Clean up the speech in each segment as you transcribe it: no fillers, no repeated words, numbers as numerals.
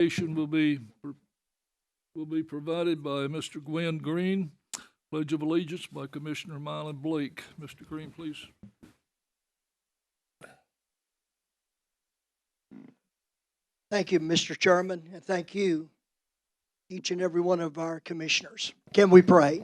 Will be provided by Mr. Gwen Green. Pledge of Allegiance by Commissioner Mylan Blake. Mr. Green, please. Thank you, Mr. Chairman, and thank you, each and every one of our commissioners. Can we pray?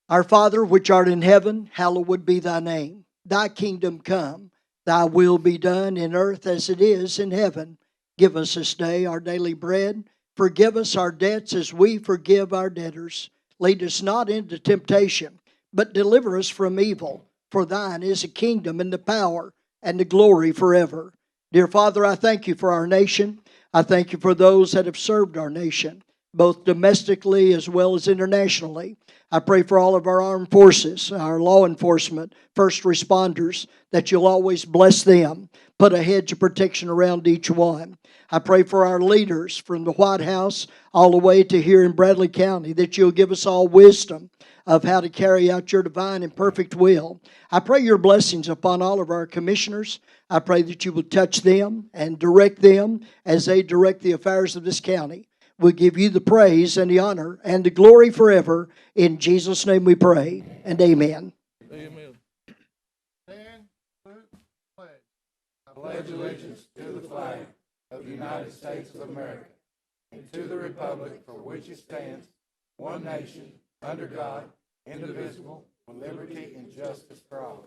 Our Father, which art in heaven, hallowed be thy name. Thy kingdom come, thy will be done in earth as it is in heaven. Give us this day our daily bread. Forgive us our debts as we forgive our debtors. Lead us not into temptation, but deliver us from evil. For thine is the kingdom and the power and the glory forever. Dear Father, I thank you for our nation. I thank you for those that have served our nation, both domestically as well as internationally. I pray for all of our armed forces, our law enforcement, first responders, that you'll always bless them, put a hedge of protection around each one. I pray for our leaders from the White House all the way to here in Bradley County, that you'll give us all wisdom of how to carry out your divine and perfect will. I pray your blessings upon all of our commissioners. I pray that you will touch them and direct them as they direct the affairs of this county. We give you the praise and the honor and the glory forever. In Jesus' name we pray, and amen. Amen. Stand, salute, pledge. I pledge allegiance to the flag of the United States of America and to the republic for which it stands, one nation, under God, indivisible, with liberty and justice for all.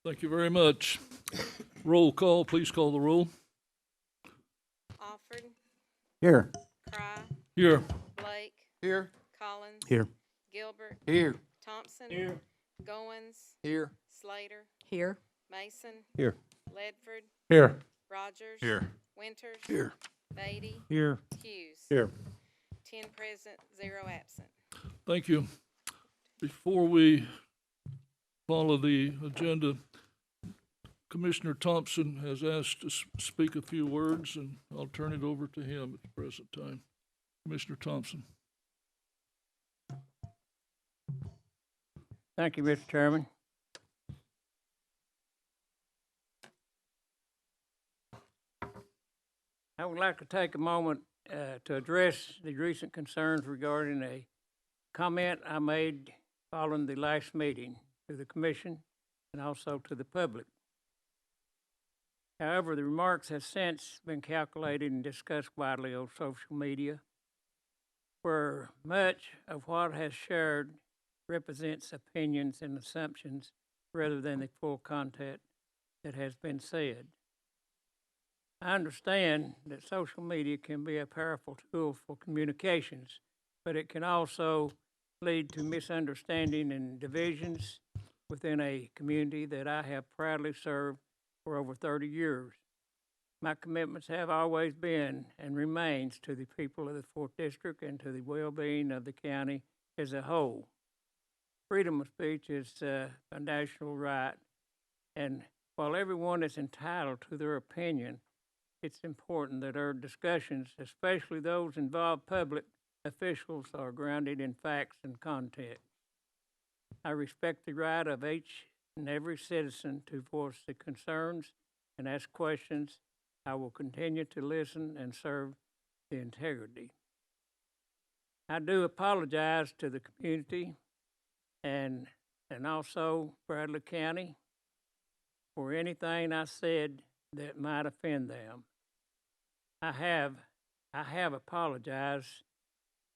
Thank you very much. Roll call, please call the roll. Alford, Here. Cry, Here. Blake, Here. Collins, Here. Gilbert, Here. Thompson, Here. Goins, Here. Slater, Here. Mason, Here. Ledford, Here. Rogers, Here. Winters, Here. Beatty, Here. Hughes. Here. 10 present, 0 absent. Thank you. Before we follow the agenda, Commissioner Thompson has asked to speak a few words, and I'll turn it over to him at the present time. Commissioner Thompson. Thank you, Mr. Chairman. I would like to take a moment to address the recent concerns regarding a comment I made following the last meeting to the Commission and also to the public. However, the remarks have since been calculated and discussed widely on social media, where much of what has shared represents opinions and assumptions rather than the full content that has been said. I understand that social media can be a powerful tool for communications, but it can also lead to misunderstanding and divisions within a community that I have proudly served for over 30 years. My commitments have always been and remains to the people of the 4th District and to the well-being of the county as a whole. Freedom of speech is a foundational right, and while everyone is entitled to their opinion, it's important that our discussions, especially those involving public officials, are grounded in facts and context. I respect the right of each and every citizen to voice their concerns and ask questions. I will continue to listen and serve the integrity. I do apologize to the community and also Bradley County for anything I said that might offend them. I have apologized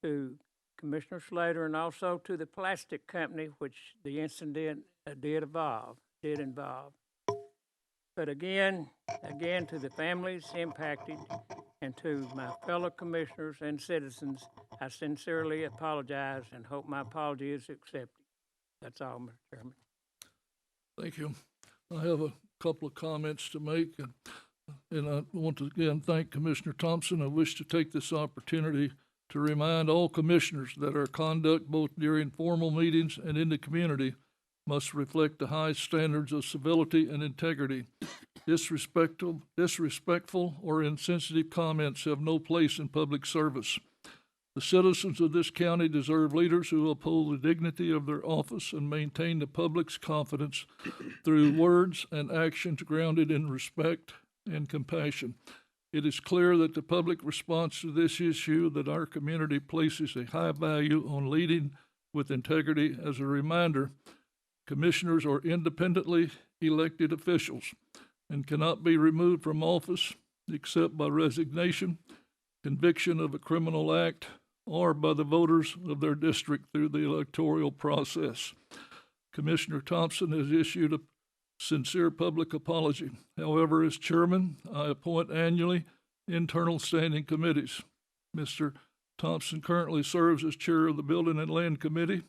to Commissioner Slater and also to the plastic company which the incident did involve. But again, to the families impacted and to my fellow commissioners and citizens, I sincerely apologize and hope my apology is accepted. That's all, Mr. Chairman. Thank you. I have a couple of comments to make, and I want to again thank Commissioner Thompson. I wish to take this opportunity to remind all commissioners that our conduct both during formal meetings and in the community must reflect the highest standards of civility and integrity. Disrespectful or insensitive comments have no place in public service. The citizens of this county deserve leaders who uphold the dignity of their office and maintain the public's confidence through words and actions grounded in respect and compassion. It is clear that the public response to this issue that our community places a high value on leading with integrity. As a reminder, commissioners are independently elected officials and cannot be removed from office except by resignation, conviction of a criminal act, or by the voters of their district through the electoral process. Commissioner Thompson has issued a sincere public apology. However, as chairman, I appoint annually internal standing committees. Mr. Thompson currently serves as chair of the Building and Land Committee.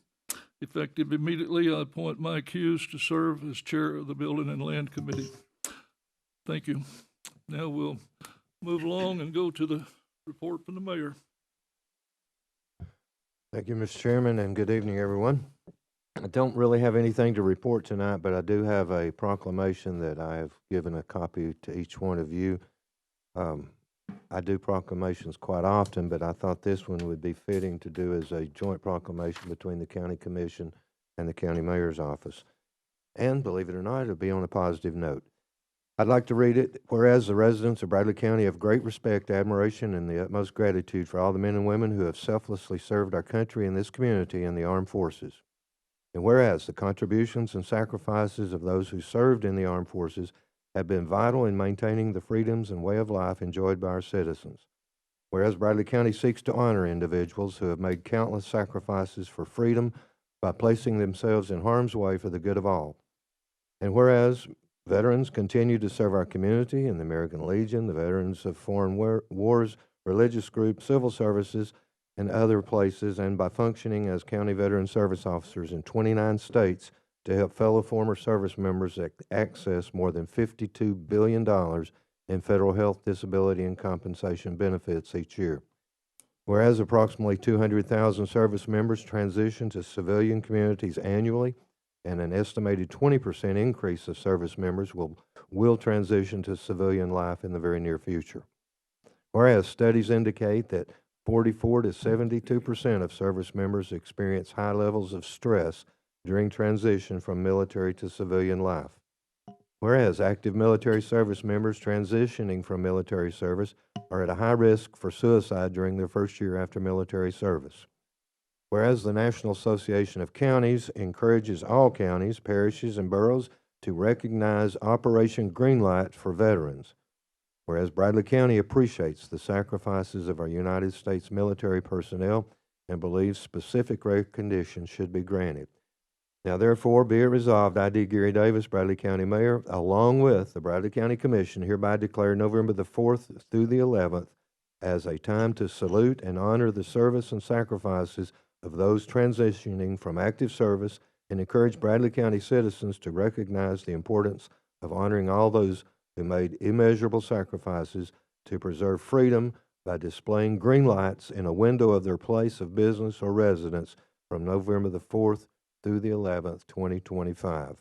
Effective immediately, I appoint Mike Hughes to serve as chair of the Building and Land Committee. Thank you. Now we'll move along and go to the report from the mayor. Thank you, Mr. Chairman, and good evening, everyone. I don't really have anything to report tonight, but I do have a proclamation that I have given a copy to each one of you. I do proclamations quite often, but I thought this one would be fitting to do as a joint proclamation between the county commission and the county mayor's office. And believe it or not, it'll be on a positive note. I'd like to read it. Whereas the residents of Bradley County have great respect, admiration, and the utmost gratitude for all the men and women who have selflessly served our country and this community in the armed forces. And whereas the contributions and sacrifices of those who served in the armed forces have been vital in maintaining the freedoms and way of life enjoyed by our citizens. Whereas Bradley County seeks to honor individuals who have made countless sacrifices for freedom by placing themselves in harm's way for the good of all. And whereas veterans continue to serve our community in the American Legion, the Veterans of Foreign Wars, religious groups, civil services, and other places, and by functioning as county veteran service officers in 29 states to help fellow former service members access more than $52 billion in federal health, disability, and compensation benefits each year. Whereas approximately 200,000 service members transition to civilian communities annually, and an estimated 20% increase of service members will transition to civilian life in the very near future. Whereas studies indicate that 44 to 72% of service members experience high levels of stress during transition from military to civilian life. Whereas active military service members transitioning from military service are at a high risk for suicide during their first year after military service. Whereas the National Association of Counties encourages all counties, parishes, and boroughs to recognize Operation Greenlight for veterans. Whereas Bradley County appreciates the sacrifices of our United States military personnel and believes specific recognition should be granted. Now therefore be it resolved, I, D. Gary Davis, Bradley County Mayor, along with the Bradley County Commission, hereby declare November the 4th through the 11th as a time to salute and honor the service and sacrifices of those transitioning from active service, and encourage Bradley County citizens to recognize the importance of honoring all those who made immeasurable sacrifices to preserve freedom by displaying green lights in a window of their place of business or residence from November the 4th through the 11th, 2025.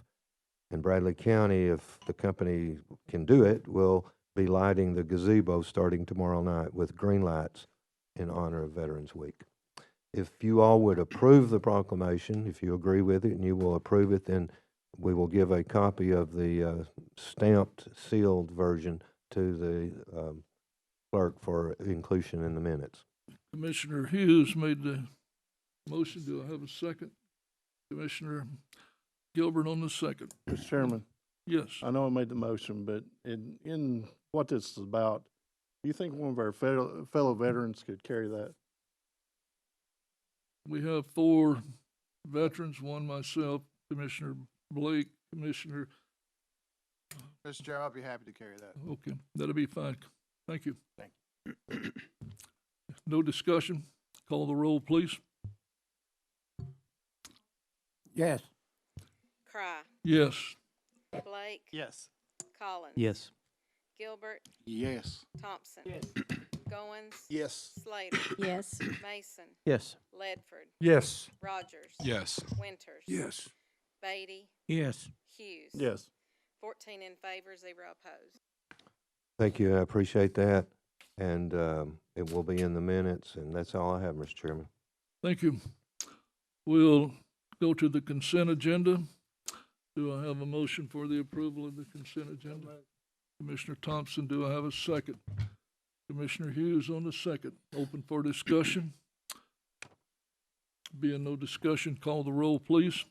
In Bradley County, if the company can do it, will be lighting the gazebo starting tomorrow night with green lights in honor of Veterans Week. If you all would approve the proclamation, if you agree with it and you will approve it, then we will give a copy of the stamped, sealed version to the clerk for inclusion in the minutes. Commissioner Hughes made the motion. Do I have a second? Commissioner Gilbert on the second. Mr. Chairman, Yes. I know I made the motion, but in what this is about, do you think one of our fellow veterans could carry that? We have 4 veterans, one myself, Commissioner Blake, Commissioner. Mr. Chairman, I'll be happy to carry that. Okay, that'll be fine. Thank you. Thank you. No discussion. Call the roll, please. Yes. Cry, Yes. Blake, Yes. Collins. Yes. Gilbert, Yes. Thompson. Goins. Yes. Slater. Yes. Mason. Yes. Ledford. Yes. Rogers. Yes. Winters. Yes. Beatty. Yes. Hughes. Yes. 14 in favor, 0 opposed. Thank you. I appreciate that. And It will be in the minutes, and that's all I have, Mr. Chairman. Thank you. We'll go to the consent agenda. Do I have a motion for the approval of the consent agenda? Commissioner Thompson, do I have a second? Commissioner Hughes on the second. Open for discussion. Being no discussion, call the roll, please.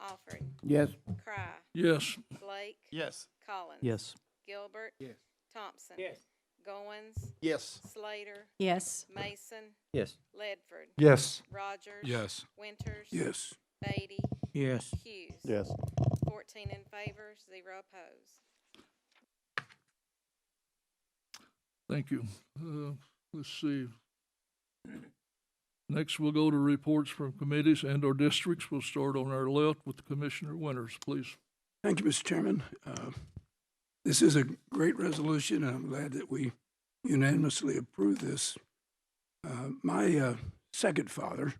Alford, Yes. Cry, Yes. Blake, Yes. Collins. Yes. Gilbert. Yes. Thompson. Yes. Goins, Yes. Slater, Yes. Mason, Yes. Ledford, Yes. Rogers. Yes. Winters. Yes. Beatty, Yes. Hughes. Yes. 14 in favor, 0 opposed. Thank you. Let's see. Next, we'll go to reports from committees and/or districts. We'll start on our left with Commissioner Winters, please. Thank you, Mr. Chairman. This is a great resolution, and I'm glad that we unanimously approve this. My second father,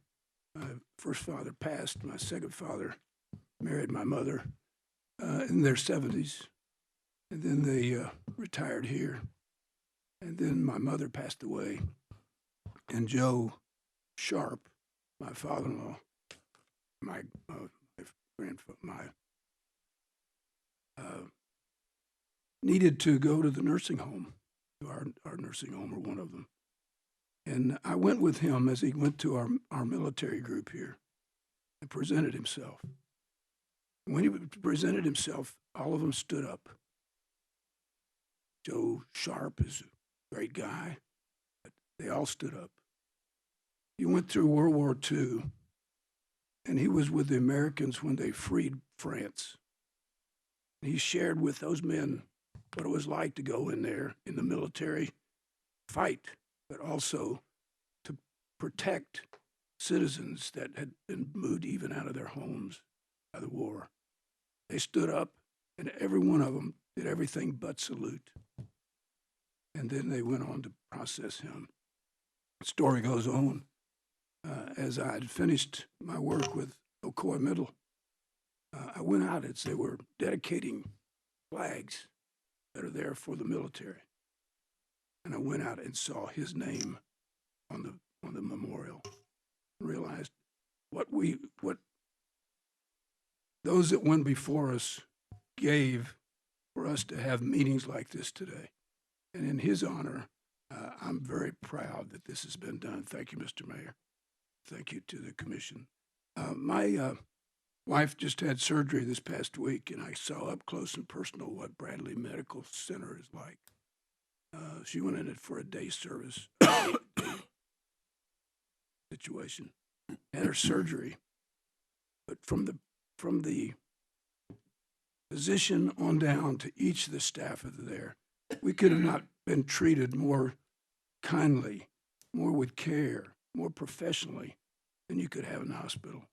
my first father passed. My second father married my mother in their 70s, and then they retired here. And then my mother passed away, and Joe Sharp, my father-in-law, my grandfather, needed to go to the nursing home, to our nursing home, or one of them. And I went with him as he went to our military group here and presented himself. And when he presented himself, all of them stood up. Joe Sharp is a great guy, but they all stood up. He went through World War II, and he was with the Americans when they freed France. He shared with those men what it was like to go in there in the military, fight, but also to protect citizens that had been moved even out of their homes by the war. They stood up, and every one of them did everything but salute. And then they went on to process him. The story goes on. As I had finished my work with Ocoee Middle, I went out as they were dedicating flags that are there for the military. And I went out and saw his name on the memorial and realized what those that went before us gave for us to have meetings like this today. And in his honor, I'm very proud that this has been done. Thank you, Mr. Mayor. Thank you to the commission. My wife just had surgery this past week, and I saw up close and personal what Bradley Medical Center is like. She went in it for a day service situation, had her surgery, but from the physician on down to each of the staff of there, we could have not been treated more kindly, more with care, more professionally than you could have in the hospital.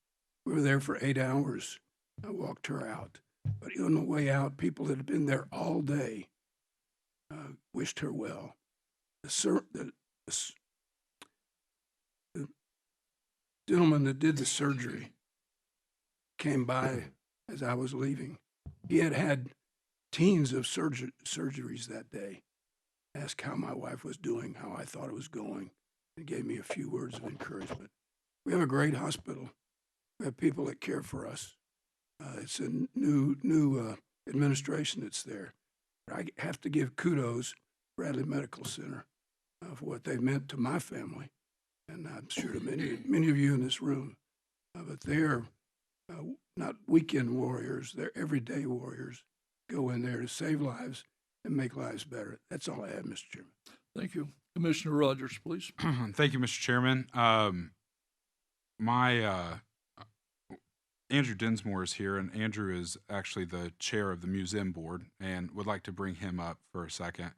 We were there for 8 hours. I walked her out. But on the way out, people that had been there all day wished her well. The gentleman that did the surgery came by as I was leaving. He had had teens of surgeries that day. Asked how my wife was doing, how I thought it was going, and gave me a few words of encouragement. We have a great hospital. We have people that care for us. It's a new administration that's there. But I have to give kudos to Bradley Medical Center for what they meant to my family, and I'm sure to many of you in this room. But they're not weekend warriors; they're everyday warriors. Go in there to save lives and make lives better. That's all I have, Mr. Chairman. Thank you. Commissioner Rogers, please. Thank you, Mr. Chairman. Andrew Dinsmore is here, and Andrew is actually the chair of the museum board, and would like to bring him up for a second.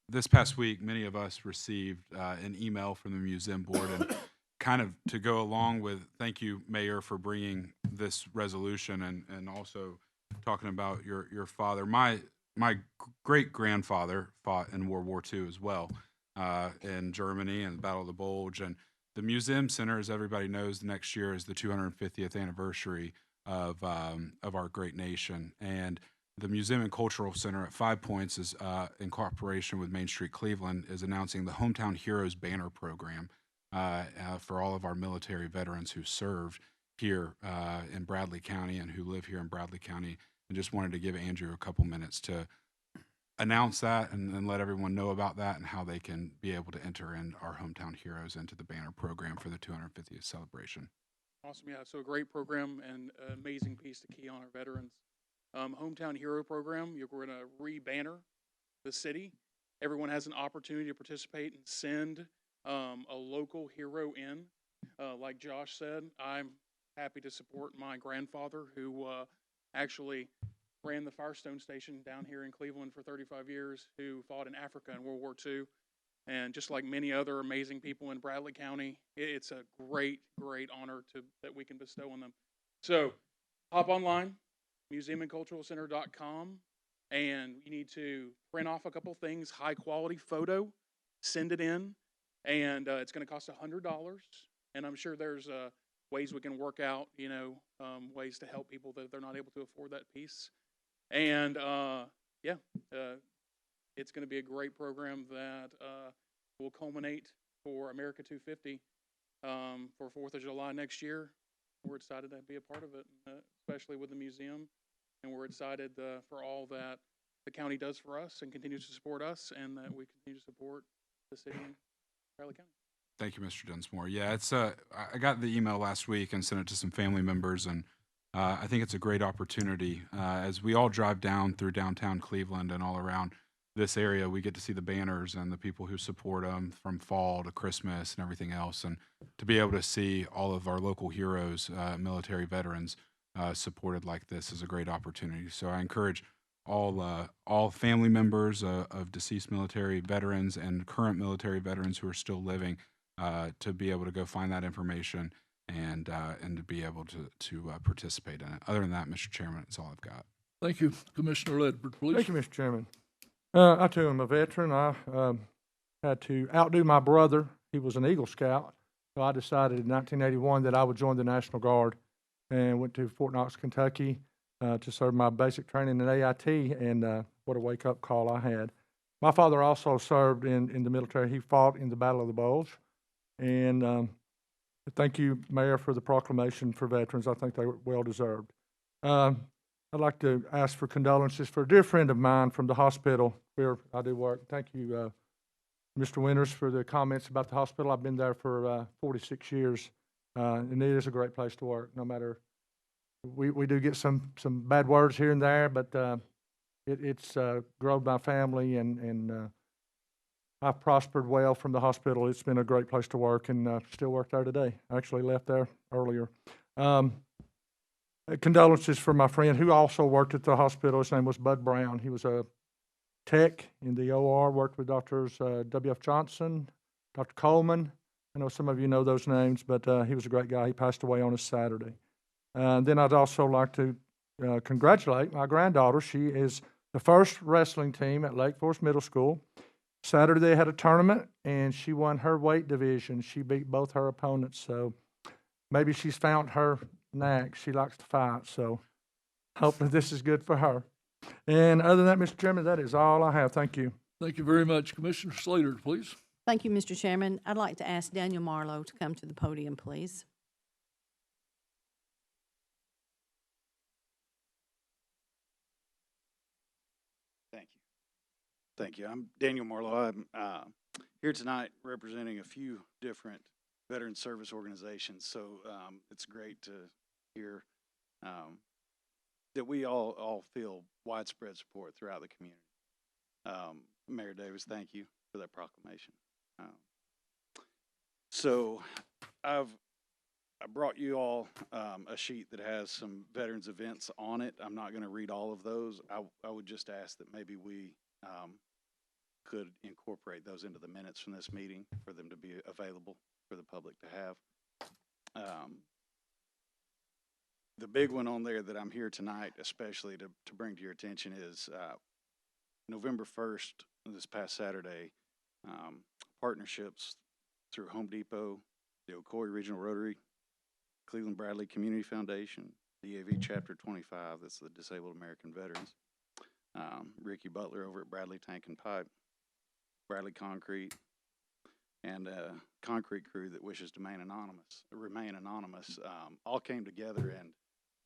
This past week, many of us received an email from the museum board, and kind of to go along with, thank you, Mayor, for bringing this resolution, and also talking about your father. My great-grandfather fought in World War II as well, in Germany and the Battle of the Bulge. And the Museum Center, as everybody knows, next year is the 250th anniversary of our great nation. And the Museum and Cultural Center at 5 Points is in cooperation with Main Street Cleveland is announcing the Hometown Heroes Banner Program for all of our military veterans who served here in Bradley County and who live here in Bradley County. And just wanted to give Andrew a couple minutes to announce that and let everyone know about that and how they can be able to enter in our Hometown Heroes into the banner program for the 250th celebration. Awesome, yeah. So a great program and an amazing piece to key on our veterans. Hometown Hero Program, we're going to re-banner the city. Everyone has an opportunity to participate and send a local hero in. Like Josh said, I'm happy to support my grandfather who actually ran the Firestone Station down here in Cleveland for 35 years, who fought in Africa in World War II. And just like many other amazing people in Bradley County, it's a great, great honor that we can bestow on them. So hop online, museumandculturalcenter.com, and you need to print off a couple things, high quality photo, send it in, and it's going to cost $100. And I'm sure there's ways we can work out, ways to help people that they're not able to afford that piece. And it's going to be a great program that will culminate for America 250 for 4th of July next year. We're excited to be a part of it, especially with the museum. And we're excited for all that the county does for us and continues to support us, and that we continue to support the city and Bradley County. Thank you, Mr. Dunsmore. Yeah, it's I got the email last week and sent it to some family members, and I think it's a great opportunity. As we all drive down through downtown Cleveland and all around this area, we get to see the banners and the people who support them from fall to Christmas and everything else, and to be able to see all of our local heroes, military veterans, supported like this is a great opportunity. So I encourage all family members of deceased military veterans and current military veterans who are still living to be able to go find that information and to be able to participate in it. Other than that, Mr. Chairman, that's all I've got. Thank you. Commissioner Ledford, please. Thank you, Mr. Chairman. I too am a veteran. I had to outdo my brother. He was an Eagle Scout. So I decided in 1981 that I would join the National Guard and went to Fort Knox, Kentucky to serve my basic training in AIT, and what a wake-up call I had. My father also served in the military. He fought in the Battle of the Bulge. And thank you, Mayor, for the proclamation for veterans. I think they were well-deserved. I'd like to ask for condolences for a dear friend of mine from the hospital where I do work. Thank you, Mr. Winters, for the comments about the hospital. I've been there for 46 years, and it is a great place to work, no matter, we do get some bad words here and there, but it's grown my family, and I've prospered well from the hospital. It's been a great place to work, and still work there today. I actually left there earlier. Condolences for my friend who also worked at the hospital. His name was Bud Brown. He was a tech in the OR, worked with Doctors W.F. Johnson, Dr. Coleman. I know some of you know those names, but he was a great guy. He passed away on a Saturday. Then I'd also like to congratulate my granddaughter. She is the first wrestling team at Lake Forest Middle School. Saturday they had a tournament, and she won her weight division. She beat both her opponents, so maybe she's found her knack. She likes to fight, so hopefully this is good for her. And other than that, Mr. Chairman, that is all I have. Thank you. Thank you very much. Commissioner Slater, please. Thank you, Mr. Chairman. I'd like to ask Daniel Marlowe to come to the podium, please. Thank you. Thank you. I'm Daniel Marlowe. I'm here tonight representing a few different veteran service organizations. So it's great to hear that we all feel widespread support throughout the community. Mayor Davis, thank you for that proclamation. So I brought you all a sheet that has some veterans events on it. I'm not going to read all of those. I would just ask that maybe we could incorporate those into the minutes from this meeting for them to be available for the public to have. The big one on there that I'm here tonight especially to bring to your attention is November 1st, this past Saturday, partnerships through Home Depot, the Ocoee Regional Rotary, Cleveland Bradley Community Foundation, DAV Chapter 25, that's the Disabled American Veterans, Ricky Butler over at Bradley Tank and Pipe, Bradley Concrete, and a concrete crew that wishes to remain anonymous, all came together and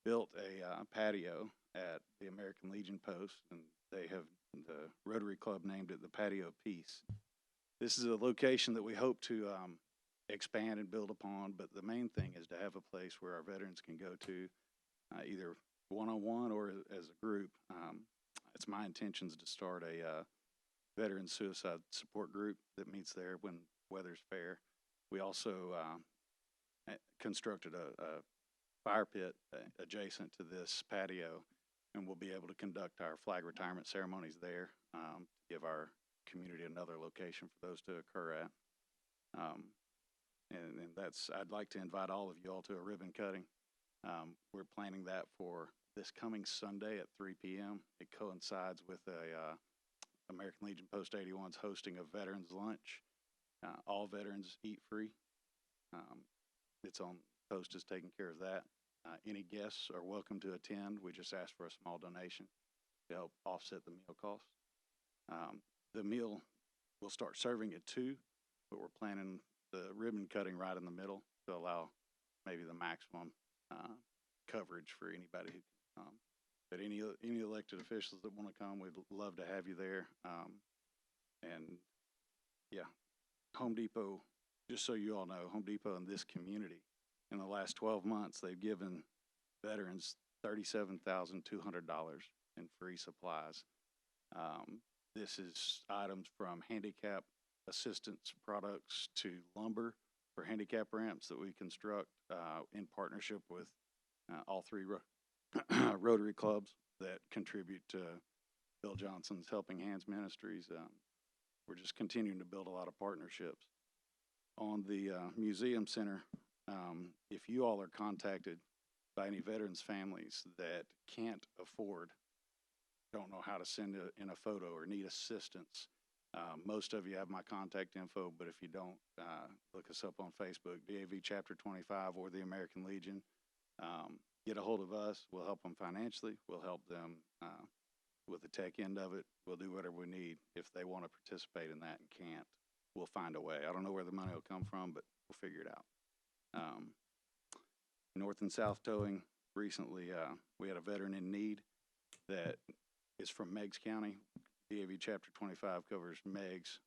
built a patio at the American Legion Post, and the Rotary Club named it the Patio of Peace. This is a location that we hope to expand and build upon, but the main thing is to have a place where our veterans can go to, either one-on-one or as a group. It's my intentions to start a veteran suicide support group that meets there when weather's fair. We also constructed a fire pit adjacent to this patio, and we'll be able to conduct our flag retirement ceremonies there, give our community another location for those to occur at. And I'd like to invite all of you all to a ribbon cutting. We're planning that for this coming Sunday at 3 p.m. It coincides with American Legion Post 81's hosting a veterans lunch. All veterans eat free. It's on, Post is taking care of that. Any guests are welcome to attend. We just ask for a small donation to help offset the meal costs. The meal, we'll start serving at 2, but we're planning the ribbon cutting right in the middle to allow maybe the maximum coverage for anybody who can come. But any elected officials that want to come, we'd love to have you there. And yeah, Home Depot, just so you all know, Home Depot in this community, in the last 12 months, they've given veterans $37,200 in free supplies. This is items from handicap assistance products to lumber for handicap ramps that we construct in partnership with all 3 Rotary clubs that contribute to Bill Johnson's Helping Hands Ministries. We're just continuing to build a lot of partnerships. On the museum center, if you all are contacted by any veterans families that can't afford, don't know how to send in a photo or need assistance, most of you have my contact info, but if you don't, look us up on Facebook, DAV Chapter 25 or the American Legion. Get a hold of us. We'll help them financially. We'll help them with the tech end of it. We'll do whatever we need. If they want to participate in that and can't, we'll find a way. I don't know where the money will come from, but we'll figure it out. North and South Towing, recently we had a veteran in need that is from Meigs County. DAV Chapter 25 covers Meigs,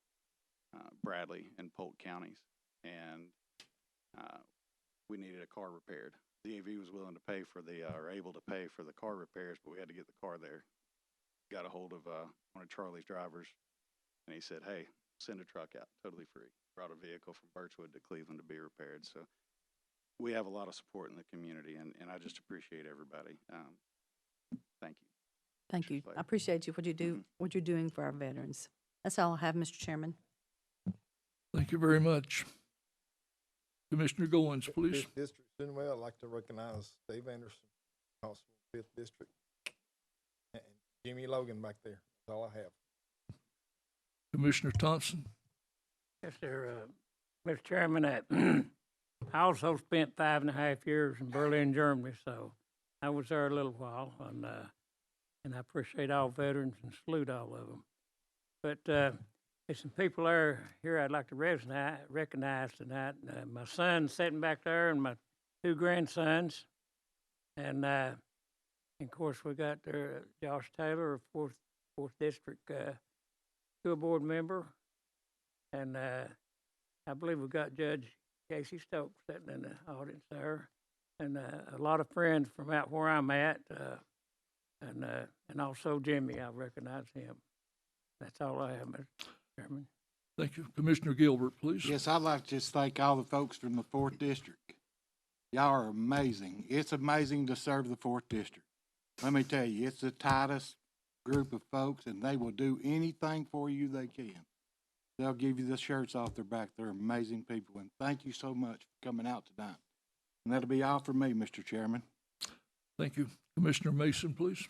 Bradley, and Polk counties, and we needed a car repaired. DAV was willing to pay for or able to pay for the car repairs, but we had to get the car there. Got a hold of one of Charlie's drivers, and he said, hey, send a truck out, totally free. Brought a vehicle from Birchwood to Cleveland to be repaired. So we have a lot of support in the community, and I just appreciate everybody. Thank you. Thank you. I appreciate you, what you're doing for our veterans. That's all I have, Mr. Chairman. Thank you very much. Commissioner Goins, please. Fifth District, I'd like to recognize Steve Anderson, Constable, 5th District, and Jimmy Logan back there. That's all I have. Commissioner Thompson. Yes, sir. Mr. Chairman, I also spent 5.5 years in Berlin, Germany, so I was there a little while, and I appreciate all veterans and salute all of them. But there's some people here I'd like to recognize tonight. My son's sitting back there, and my 2 grandsons, and of course we got Josh Taylor, a fourth district school board member, and I believe we got Judge Casey Stokes sitting in the audience there, and a lot of friends from out where I'm at, and also Jimmy. I recognize him. That's all I have, Mr. Chairman. Thank you. Commissioner Gilbert, please. Yes, I'd like to just thank all the folks from the 4th District. Y'all are amazing. It's amazing to serve the 4th District. Let me tell you, it's the tightest group of folks, and they will do anything for you they can. They'll give you the shirts off their back. They're amazing people, and thank you so much for coming out tonight. And that'll be all for me, Mr. Chairman. Thank you. Commissioner Mason, please.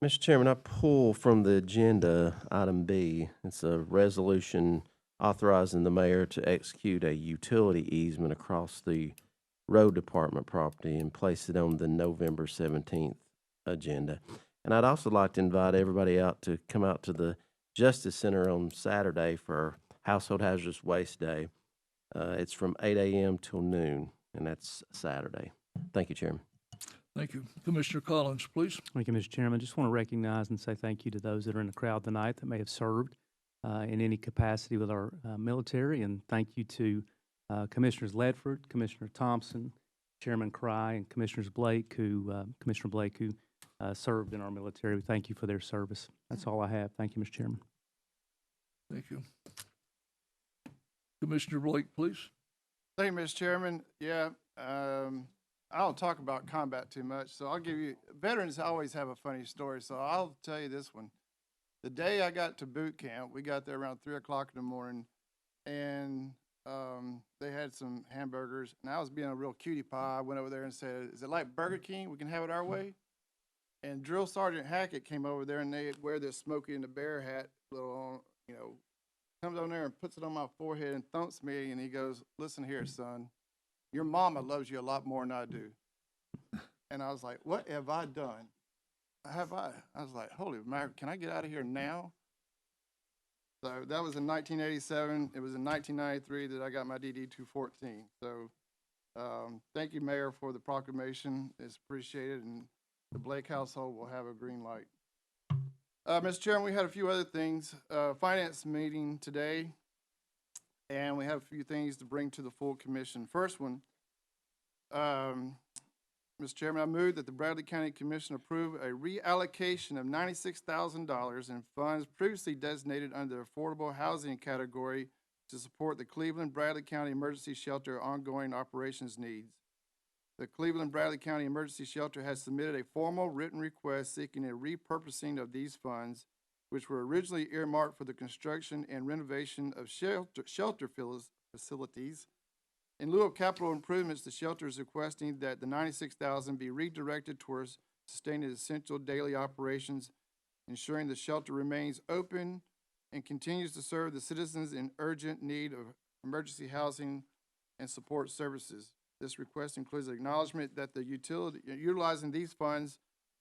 Mr. Chairman, I pull from the agenda item B. It's a resolution authorizing the mayor to execute a utility easement across the road department property and place it on the November 17th agenda. And I'd also like to invite everybody out to come out to the Justice Center on Saturday for Household Hazardous Waste Day. It's from 8 a.m. till noon, and that's Saturday. Thank you, Chairman. Thank you. Commissioner Collins, please. Thank you, Mr. Chairman. Just want to recognize and say thank you to those that are in the crowd tonight that may have served in any capacity with our military, and thank you to Commissioners Ledford, Commissioner Thompson, Chairman Cry, and Commissioner Blake, who served in our military. We thank you for their service. That's all I have. Thank you, Mr. Chairman. Thank you. Commissioner Blake, please. Thank you, Mr. Chairman. Yeah, I don't talk about combat too much, so I'll give you, veterans always have a funny story, so I'll tell you this one. The day I got to boot camp, we got there around 3 o'clock in the morning, and they had some hamburgers, and I was being a real cutie pie. I went over there and said, "Is it like Burger King? We can have it our way?" And Drill Sergeant Hackett came over there, and they wear this Smokey and the Bear hat, little, comes on there and puts it on my forehead and thumps me, and he goes, "Listen here, son, your mama loves you a lot more than I do." And I was like, "What have I done? Have I?" I was like, "Holy mackerel, can I get out of here now?" So that was in 1987. It was in 1993 that I got my DD 214. So thank you, Mayor, for the proclamation. It's appreciated, and the Blake household will have a green light. Mr. Chairman, we had a few other things. Finance meeting today, and we have a few things to bring to the full commission. First one, Mr. Chairman, I move that the Bradley County Commission approve a reallocation of $96,000 in funds previously designated under the affordable housing category to support the Cleveland Bradley County Emergency Shelter ongoing operations needs. The Cleveland Bradley County Emergency Shelter has submitted a formal written request seeking a repurposing of these funds, which were originally earmarked for the construction and renovation of shelter facilities. In lieu of capital improvements, the shelter is requesting that the $96,000 be redirected towards sustaining essential daily operations, ensuring the shelter remains open and continues to serve the citizens in urgent need of emergency housing and support services. This request includes acknowledgement that the utilizing these funds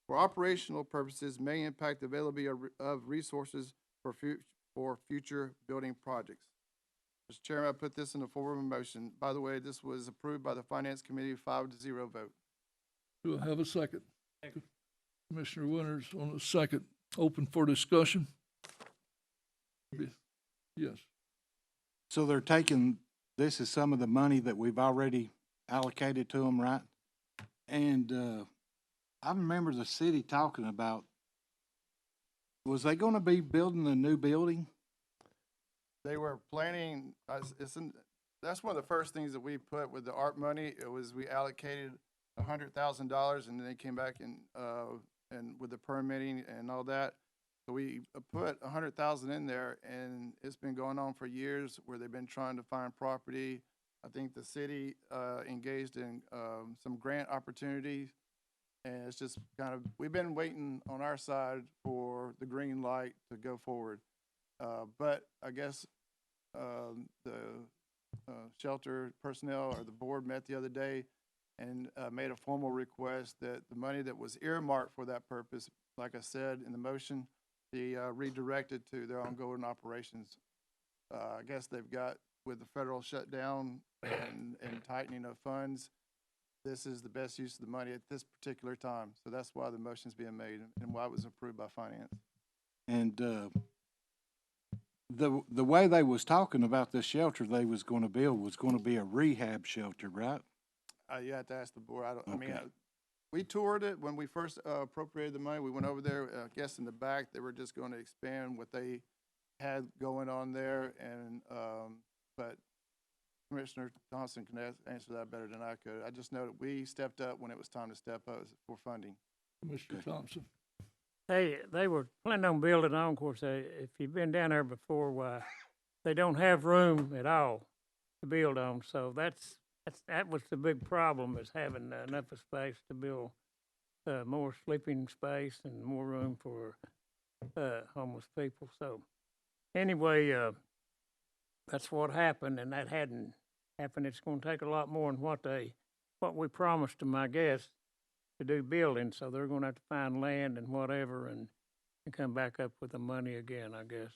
for operational purposes may impact the availability of resources for future building projects. Mr. Chairman, I put this in the form of a motion. By the way, this was approved by the Finance Committee, 5-0 vote. Do I have a second? Commissioner Winters on the second. Open for discussion? Yes. So they're taking, this is some of the money that we've already allocated to them, right? And I remember the city talking about, was they gonna be building a new building? They were planning, that's one of the first things that we put with the ARP money. It was, we allocated $100,000, and then they came back and with the permitting and all that. So we put $100,000 in there, and it's been going on for years where they've been trying to find property. I think the city engaged in some grant opportunities, and it's just kind of, we've been waiting on our side for the green light to go forward. But I guess the shelter personnel or the board met the other day and made a formal request that the money that was earmarked for that purpose, like I said in the motion, be redirected to their ongoing operations. I guess they've got, with the federal shutdown and tightening of funds, this is the best use of the money at this particular time. So that's why the motion's being made and why it was approved by Finance. And the way they was talking about this shelter they was gonna build was gonna be a rehab shelter, right? You have to ask the board. I mean, Okay. we toured it when we first appropriated the money. We went over there, I guess in the back, they were just going to expand what they had going on there. And, but Commissioner Thompson can answer that better than I could. I just know that we stepped up when it was time to step up for funding. Commissioner Thompson. They were planning on building on, of course, if you've been down there before, why, they don't have room at all to build on, so that was the big problem, is having enough of space to build more sleeping space and more room for homeless people. So anyway, that's what happened, and that hadn't happened. It's going to take a lot more than what we promised them, I guess. to do building, so they're gonna have to find land and whatever and come back up with the money again, I guess.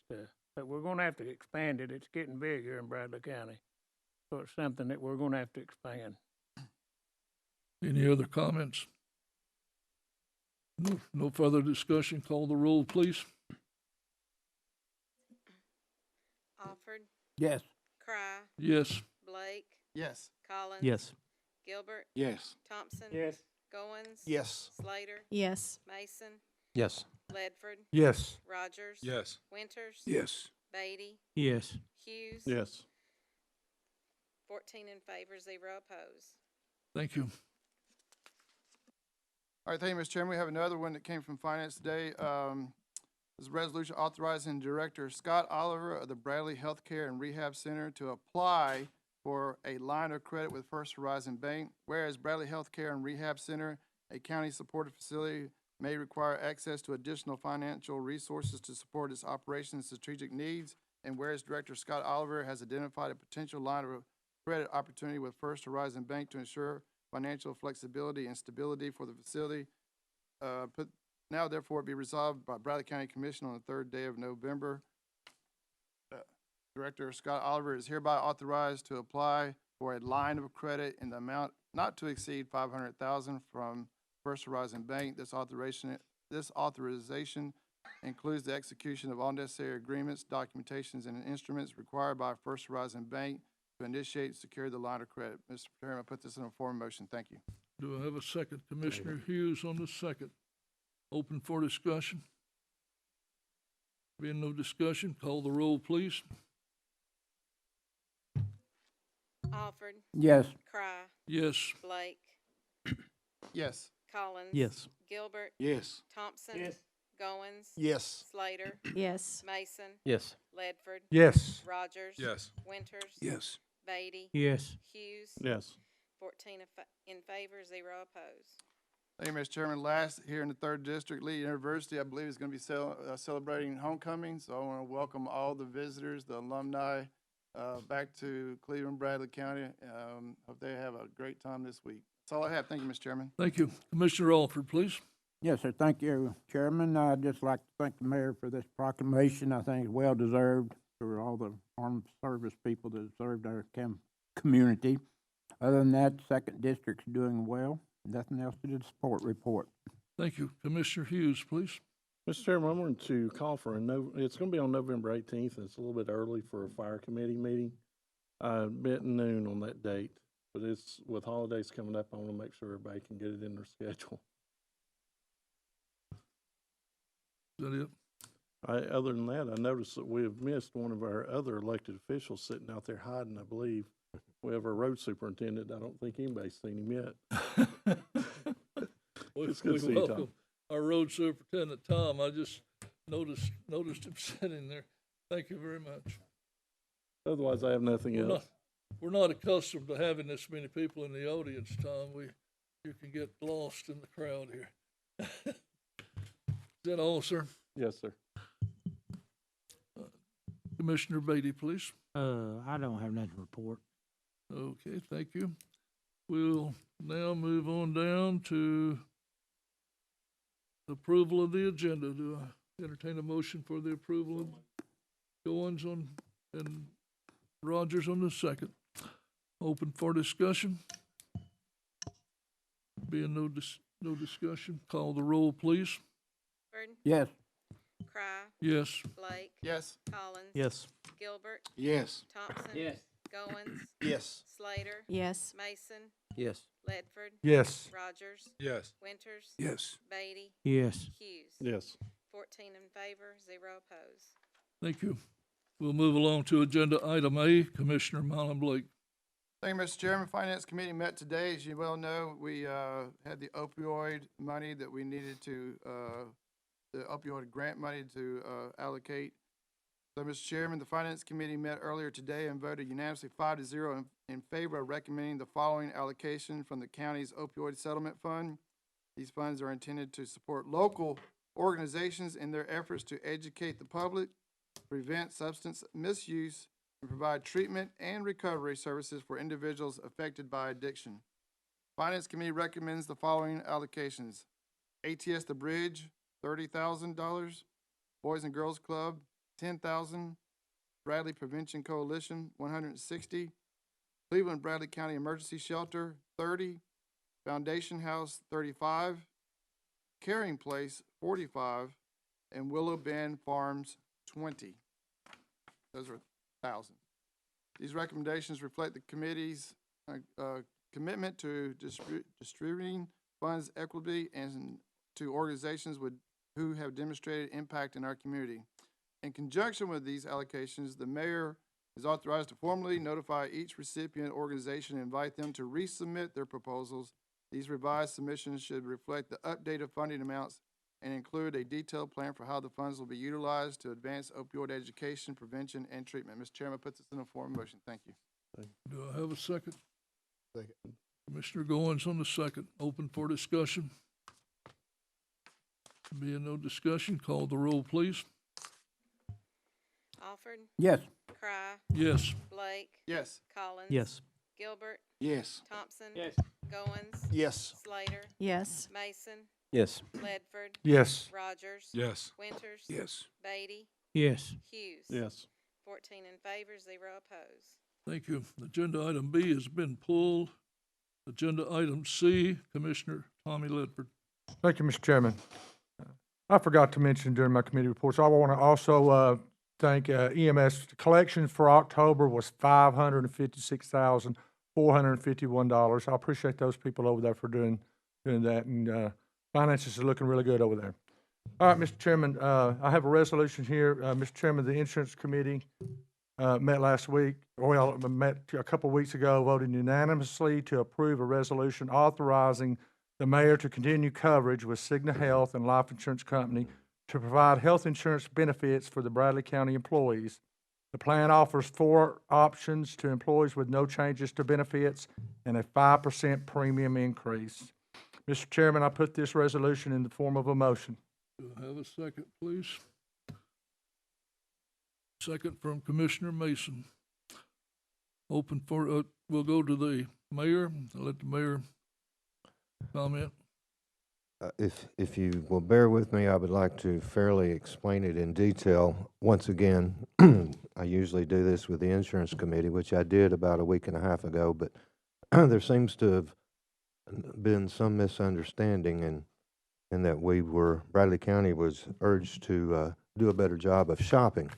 But we're gonna have to expand it. It's getting big here in Bradley County. So it's something that we're gonna have to expand. Any other comments? No further discussion. Call the roll, please. Alford, Yes. Cry, Yes. Blake, Yes. Collins. Yes. Gilbert, Yes. Thompson. Yes. Goins. Yes. Slater, Yes. Mason, Yes. Ledford, Yes. Rogers. Yes. Winters. Yes. Beatty, Yes. Hughes. Yes. 14 in favor, 0 opposed. Thank you. All right, thank you, Mr. Chairman. We have another one that came from Finance today. This is a resolution authorizing Director Scott Oliver of the Bradley Healthcare and Rehab Center to apply for a line of credit with First Horizon Bank. Whereas Bradley Healthcare and Rehab Center, a county-supported facility, may require access to additional financial resources to support its operations and strategic needs. And whereas Director Scott Oliver has identified a potential line of credit opportunity with First Horizon Bank to ensure financial flexibility and stability for the facility. Now therefore be resolved by Bradley County Commission on the third day of November. Director Scott Oliver is hereby authorized to apply for a line of credit in the amount not to exceed $500,000 from First Horizon Bank. This authorization includes the execution of all necessary agreements, documentations, and instruments required by First Horizon Bank to initiate and secure the line of credit. Mr. Chairman, I put this in a form of motion. Thank you. Do I have a second? Commissioner Hughes on the second. Open for discussion. Being no discussion, call the roll, please. Alford, Yes. Cry, Yes. Blake, Yes. Collins. Yes. Gilbert, Yes. Thompson. Goins. Yes. Slater, Yes. Mason, Yes. Ledford, Yes. Rogers. Yes. Winters. Yes. Beatty, Yes. Hughes. Yes. 14 in favor, 0 opposed. Thank you, Mr. Chairman. Last, here in the third district, Lee University, I believe, is going to be celebrating homecoming. So I want to welcome all the visitors, the alumni, back to Cleveland, Bradley County. Hope they have a great time this week. That's all I have. Thank you, Mr. Chairman. Thank you. Commissioner Alford, please. Yes, sir. Thank you, Chairman. I'd just like to thank the mayor for this proclamation. I think it's well-deserved for all the armed service people that served our community. Other than that, second district's doing well. Nothing else to the support report. Thank you. Commissioner Hughes, please. Mr. Chairman, I wanted to call for it's going to be on November 18th. It's a little bit early for a fire committee meeting, at noon on that date. But it's, with holidays coming up, I want to make sure everybody can get it in their schedule. Is that it? Other than that, I noticed that we have missed one of our other elected officials sitting out there hiding, I believe. We have our road superintendent. I don't think anybody's seen him yet. It's good to see you, Tom. welcome our road superintendent, Tom. I just noticed him sitting there. Thank you very much. Otherwise, I have nothing else. We're not accustomed to having this many people in the audience, Tom. You can get lost in the crowd here. Is that all, sir? Yes, sir. Commissioner Beatty, please. I don't have nothing to report. Okay, thank you. We'll now move on down to approval of the agenda. Do I entertain a motion for the approval of Goins on and Rogers on the second? Open for discussion. Being no discussion, call the roll, please. Bird, Yes. Cry, Yes. Blake, Yes. Collins. Yes. Gilbert, Yes. Thompson. Yes. Goins, Yes. Slater, Yes. Mason, Yes. Ledford, Yes. Rogers, Yes. Winters, Yes. Beatty, Yes. Hughes. Yes. 14 in favor, 0 opposed. Thank you. We'll move along to agenda item A, Commissioner Marlon Blake. Thank you, Mr. Chairman. Finance Committee met today. As you well know, we had the opioid money that we needed to, the opioid grant money to allocate. So, Mr. Chairman, the Finance Committee met earlier today and voted unanimously 5-0 in favor of recommending the following allocation from the county's opioid settlement fund. These funds are intended to support local organizations in their efforts to educate the public, prevent substance misuse, and provide treatment and recovery services for individuals affected by addiction. Finance Committee recommends the following allocations. ATS The Bridge, $30,000. Boys and Girls Club, $10,000. Bradley Prevention Coalition, $160. Cleveland Bradley County Emergency Shelter, $30. Foundation House, $35. Caring Place, $45. And Willow Bend Farms, $20. Those are thousands. These recommendations reflect the committee's commitment to distributing funds equitably and to organizations who have demonstrated impact in our community. In conjunction with these allocations, the mayor is authorized to formally notify each recipient organization and invite them to resubmit their proposals. These revised submissions should reflect the updated funding amounts and include a detailed plan for how the funds will be utilized to advance opioid education, prevention, and treatment. Mr. Chairman, puts this in a form of motion. Thank you. Do I have a second? Second. Commissioner Goins on the second. Open for discussion. Being no discussion, call the roll, please. Alford, Yes. Cry, Yes. Blake, Yes. Collins. Yes. Gilbert, Yes. Thompson. Yes. Goins, Yes. Slater, Yes. Mason, Yes. Ledford, Yes. Rogers. Yes. Winters. Yes. Beatty, Yes. Hughes. Yes. 14 in favor, 0 opposed. Thank you. Agenda item B has been pulled. Agenda item C, Commissioner Tommy Ledford. Thank you, Mr. Chairman. I forgot to mention during my committee reports, I want to also thank EMS. Collections for October was $556,451. I appreciate those people over there for doing that, and finances are looking really good over there. All right, Mr. Chairman, I have a resolution here. Mr. Chairman, the Insurance Committee met last week, met a couple of weeks ago, voted unanimously to approve a resolution authorizing the mayor to continue coverage with Cigna Health and Life Insurance Company to provide health insurance benefits for the Bradley County employees. The plan offers 4 options to employees with no changes to benefits and a 5% premium increase. Mr. Chairman, I put this resolution in the form of a motion. Do I have a second, please? Second from Commissioner Mason. Open for, we'll go to the mayor. I'll let the mayor comment. If you will bear with me, I would like to fairly explain it in detail. Once again, I usually do this with the Insurance Committee, which I did about a week and a half ago, but there seems to have been some misunderstanding in that Bradley County was urged to do a better job of shopping.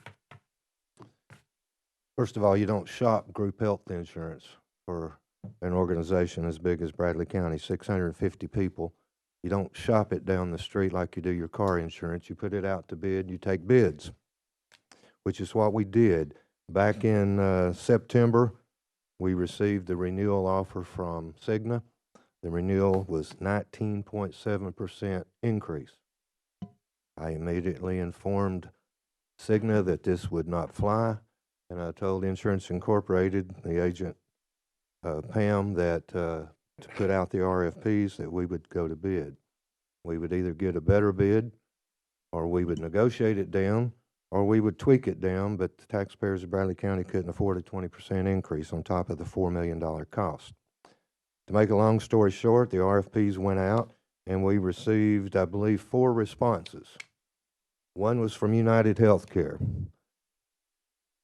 First of all, you don't shop group health insurance for an organization as big as Bradley County, 650 people. You don't shop it down the street like you do your car insurance. You put it out to bid, you take bids, which is what we did. Back in September, we received the renewal offer from Cigna. The renewal was 19.7% increase. I immediately informed Cigna that this would not fly, and I told Insurance Incorporated, the agent Pam, that to put out the RFPs that we would go to bid. We would either get a better bid, or we would negotiate it down, or we would tweak it down, but the taxpayers of Bradley County couldn't afford a 20% increase on top of the $4 million cost. To make a long story short, the RFPs went out, and we received, I believe, 4 responses. One was from United Healthcare.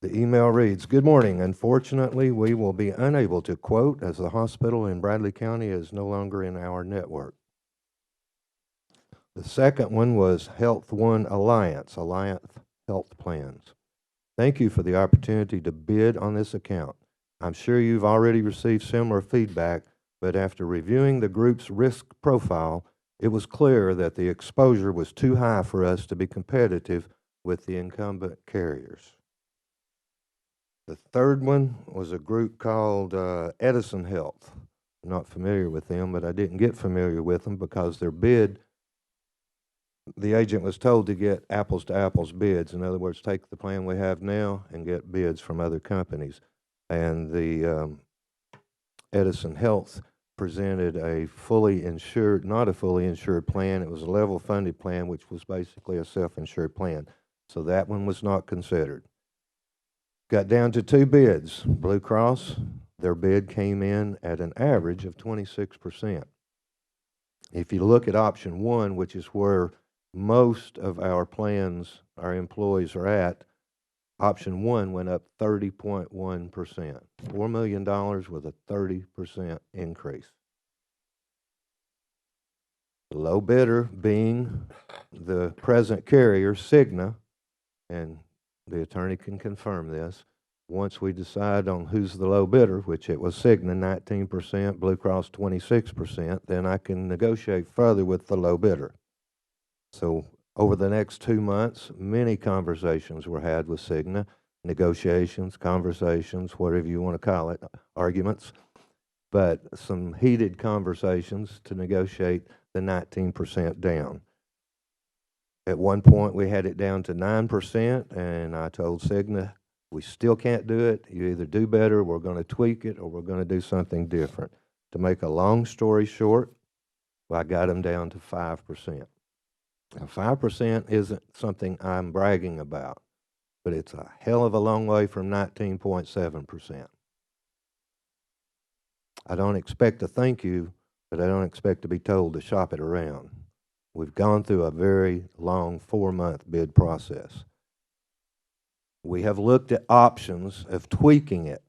The email reads, "Good morning. Unfortunately, we will be unable to quote as the hospital in Bradley County is no longer in our network." The second one was Health One Alliance Health Plans. "Thank you for the opportunity to bid on this account. I'm sure you've already received similar feedback, but after reviewing the group's risk profile, it was clear that the exposure was too high for us to be competitive with the incumbent carriers." The third one was a group called Edison Health. I'm not familiar with them, but I didn't get familiar with them because their bid, the agent was told to get apples to apples bids. In other words, take the plan we have now and get bids from other companies. And the Edison Health presented a fully insured, not a fully insured plan. It was a level funded plan, which was basically a self-insured plan. So that one was not considered. Got down to 2 bids, Blue Cross Their bid came in at an average of 26%. If you look at option one, which is where most of our plans, our employees are at, option one went up 30.1%. $4 million with a 30% increase. The low bidder being the present carrier, Cigna, and the attorney can confirm this. Once we decide on who's the low bidder, which it was Cigna, 19%, Blue Cross 26%, then I can negotiate further with the low bidder. So over the next 2 months, many conversations were had with Cigna, negotiations, conversations, whatever you want to call it, arguments, but some heated conversations to negotiate the 19% down. At one point, we had it down to 9%, and I told Cigna, we still can't do it. You either do better, we're going to tweak it, or we're going to do something different. To make a long story short, I got them down to 5%. Now, 5% isn't something I'm bragging about, but it's a hell of a long way from 19.7%. I don't expect a thank you, but I don't expect to be told to shop it around. We've gone through a very long 4-month bid process. We have looked at options of tweaking it.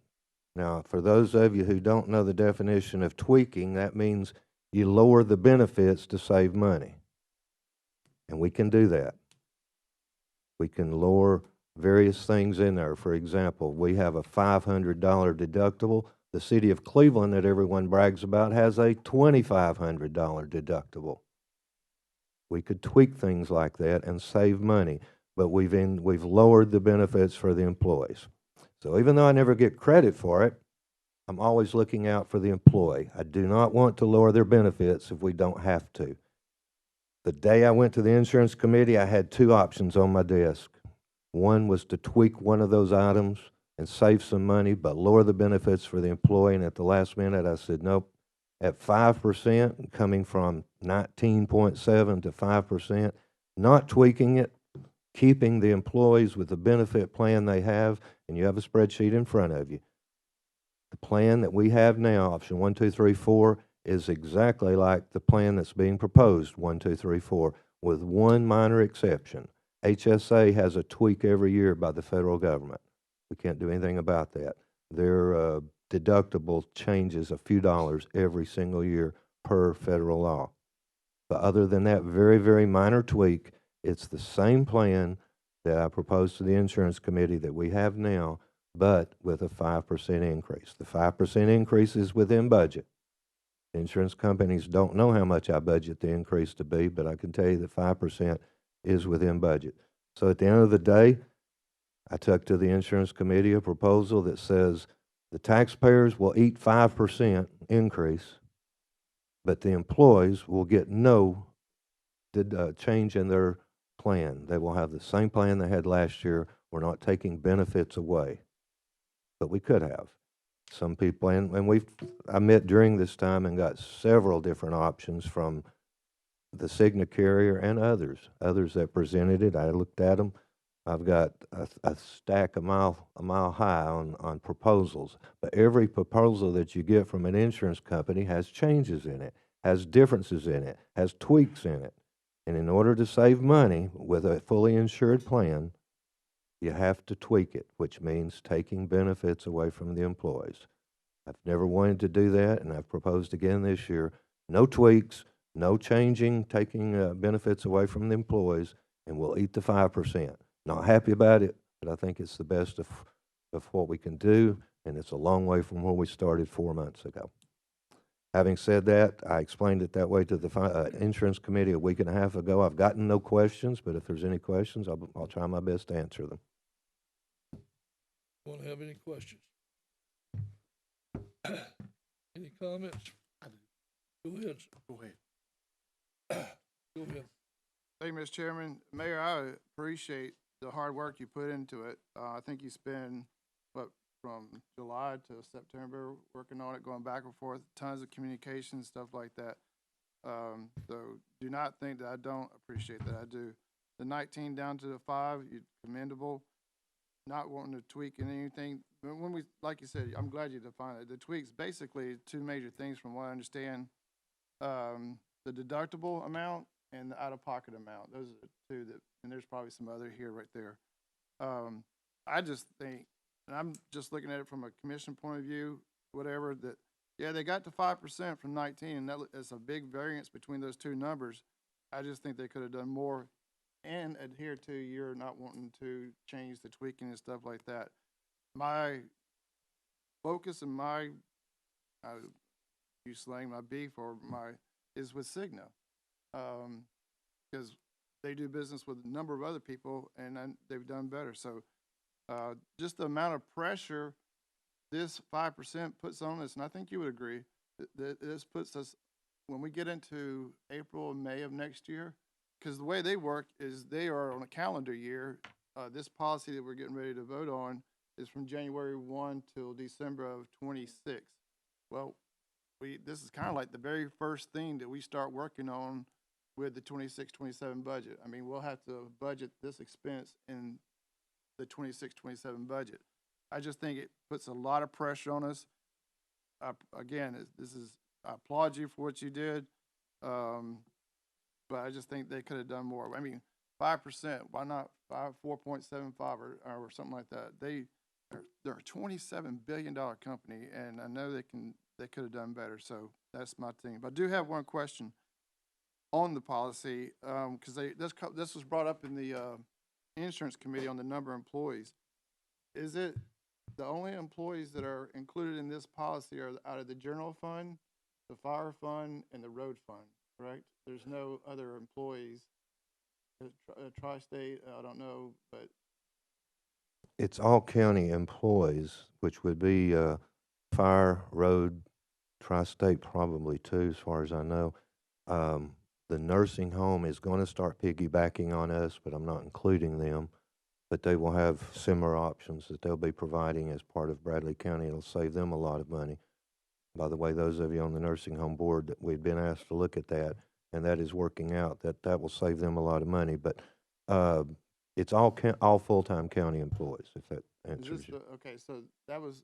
Now, for those of you who don't know the definition of tweaking, that means you lower the benefits to save money. And we can do that. We can lower various things in there. For example, we have a $500 deductible. The city of Cleveland that everyone brags about has a $2,500 deductible. We could tweak things like that and save money, but we've lowered the benefits for the employees. So even though I never get credit for it, I'm always looking out for the employee. I do not want to lower their benefits if we don't have to. The day I went to the insurance committee, I had 2 options on my desk. One was to tweak one of those items and save some money, but lower the benefits for the employee. And at the last minute, I said, nope. At 5%, coming from 19.7 to 5%, not tweaking it, keeping the employees with the benefit plan they have, and you have a spreadsheet in front of you. The plan that we have now, option 1, 2, 3, 4, is exactly like the plan that's being proposed, 1, 2, 3, 4, with one minor exception. HSA has a tweak every year by the federal government. We can't do anything about that. Their deductible changes a few dollars every single year per federal law. But other than that very, very minor tweak, it's the same plan that I proposed to the insurance committee that we have now, but with a 5% increase. The 5% increase is within budget. Insurance companies don't know how much I budget the increase to be, but I can tell you that 5% is within budget. So at the end of the day, I took to the insurance committee a proposal that says the taxpayers will eat 5% increase, but the employees will get no change in their plan. They will have the same plan they had last year. We're not taking benefits away, but we could have. Some people, and I met during this time and got several different options from the Cigna carrier and others that presented it. I looked at them. I've got a stack a mile high on proposals, but every proposal that you get from an insurance company has changes in it, has differences in it, has tweaks in it. And in order to save money with a fully insured plan, you have to tweak it, which means taking benefits away from the employees. I've never wanted to do that, and I've proposed again this year, no tweaks, no changing, taking benefits away from the employees, and we'll eat the 5%. Not happy about it, but I think it's the best of what we can do, and it's a long way from where we started 4 months ago. Having said that, I explained it that way to the insurance committee a week and a half ago. I've gotten no questions, but if there's any questions, I'll try my best to answer them. Want to have any questions? Any comments? Go ahead. Go ahead. Thank you, Mr. Chairman. Mayor, I appreciate the hard work you put into it. I think you spend, from July to September working on it, going back and forth, tons of communication, stuff like that. So do not think that I don't appreciate that. I do. The 19 down to the 5, commendable. not wanting to tweak anything. But when we, like you said, I'm glad you defined it. The tweaks, basically, two major things from what I understand. The deductible amount and the out-of-pocket amount. Those are the two that, and there's probably some other here right there. I just think, and I'm just looking at it from a commission point of view, whatever, that, yeah, they got to 5% from 19, and that's a big variance between those two numbers. I just think they could have done more and adhere to your not wanting to change the tweaking and stuff like that. My focus and my, you slang my beef or my, is with Cigna. Because they do business with a number of other people and they've done better. So just the amount of pressure this 5% puts on us, and I think you would agree, that this puts us, when we get into April and May of next year, because the way they work is they are on a calendar year. This policy that we're getting ready to vote on is from January 1 till December of 26. Well, this is kind of like the very first thing that we start working on with the 26-27 budget. I mean, we'll have to budget this expense in the 26-27 budget. I just think it puts a lot of pressure on us. Again, I applaud you for what you did, but I just think they could have done more. I mean, 5%, why not 4.75 or something like that? They're a $27 billion company, and I know they could have done better. So that's my thing. But I do have one question on the policy, because this was brought up in the insurance committee on the number of employees. Is it the only employees that are included in this policy are out of the general fund, the fire fund, and the road fund, correct? There's no other employees. Tri-state, I don't know, but It's all county employees, which would be fire, road, tri-state probably too, as far as I know. The nursing home is going to start piggybacking on us, but I'm not including them. But they will have similar options that they'll be providing as part of Bradley County. It'll save them a lot of money. By the way, those of you on the nursing home board, that we've been asked to look at that, and that is working out, that will save them a lot of money. But it's all full-time county employees, if that answers you. okay, so that was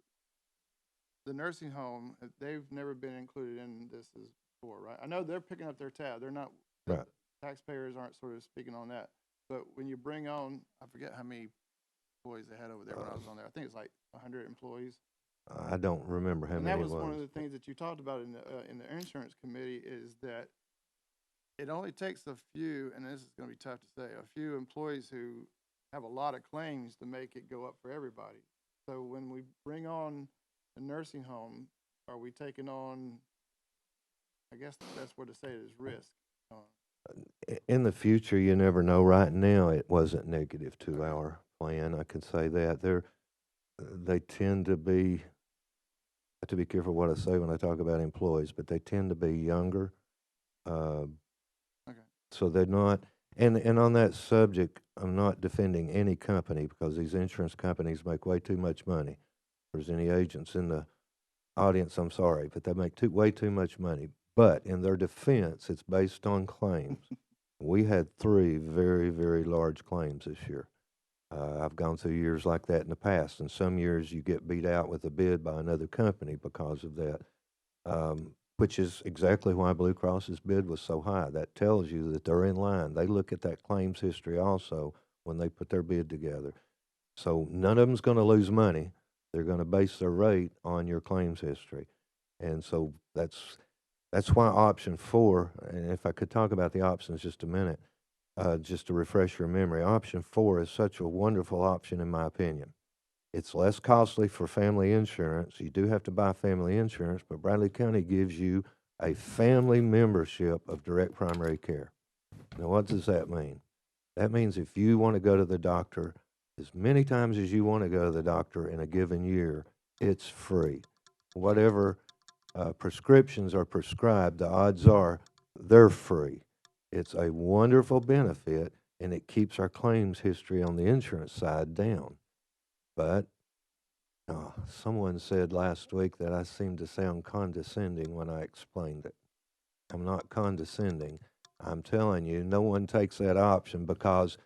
the nursing home. They've never been included in this before, right? I know they're picking up their tab. They're not, right. Taxpayers aren't sort of speaking on that. But when you bring on, I forget how many employees they had over there when I was on there. I think it's like 100 employees. I don't remember how And many that was it was. one of the things that you talked about in the insurance committee, is that it only takes a few, and this is going to be tough to say, a few employees who have a lot of claims to make it go up for everybody. So when we bring on a nursing home, are we taking on, I guess the best word to say it is risk. In the future, you never know. Right now, it wasn't negative to our plan. I can say that. They tend to be, I have to be careful what I say when I talk about employees, but they tend to be younger. So they're not, and on that subject, I'm not defending any company, because these insurance companies make way too much money. If there's any agents in the audience, I'm sorry, but they make way too much money. But in their defense, it's based on claims. We had 3 very, very large claims this year. I've gone through years like that in the past, and some years you get beat out with a bid by another company because of that, which is exactly why Blue Cross's bid was so high. That tells you that they're in line. They look at that claims history also when they put their bid together. So none of them's going to lose money. They're going to base their rate on your claims history. And so that's why option 4, and if I could talk about the options just a minute, just to refresh your memory, option 4 is such a wonderful option in my opinion. It's less costly for family insurance. You do have to buy family insurance, but Bradley County gives you a family membership of direct primary care. Now, what does that mean? That means if you want to go to the doctor as many times as you want to go to the doctor in a given year, it's free. Whatever prescriptions are prescribed, the odds are they're free. It's a wonderful benefit, and it keeps our claims history on the insurance side down. But someone said last week that I seemed to sound condescending when I explained it. I'm not condescending. I'm telling you, no one takes that option because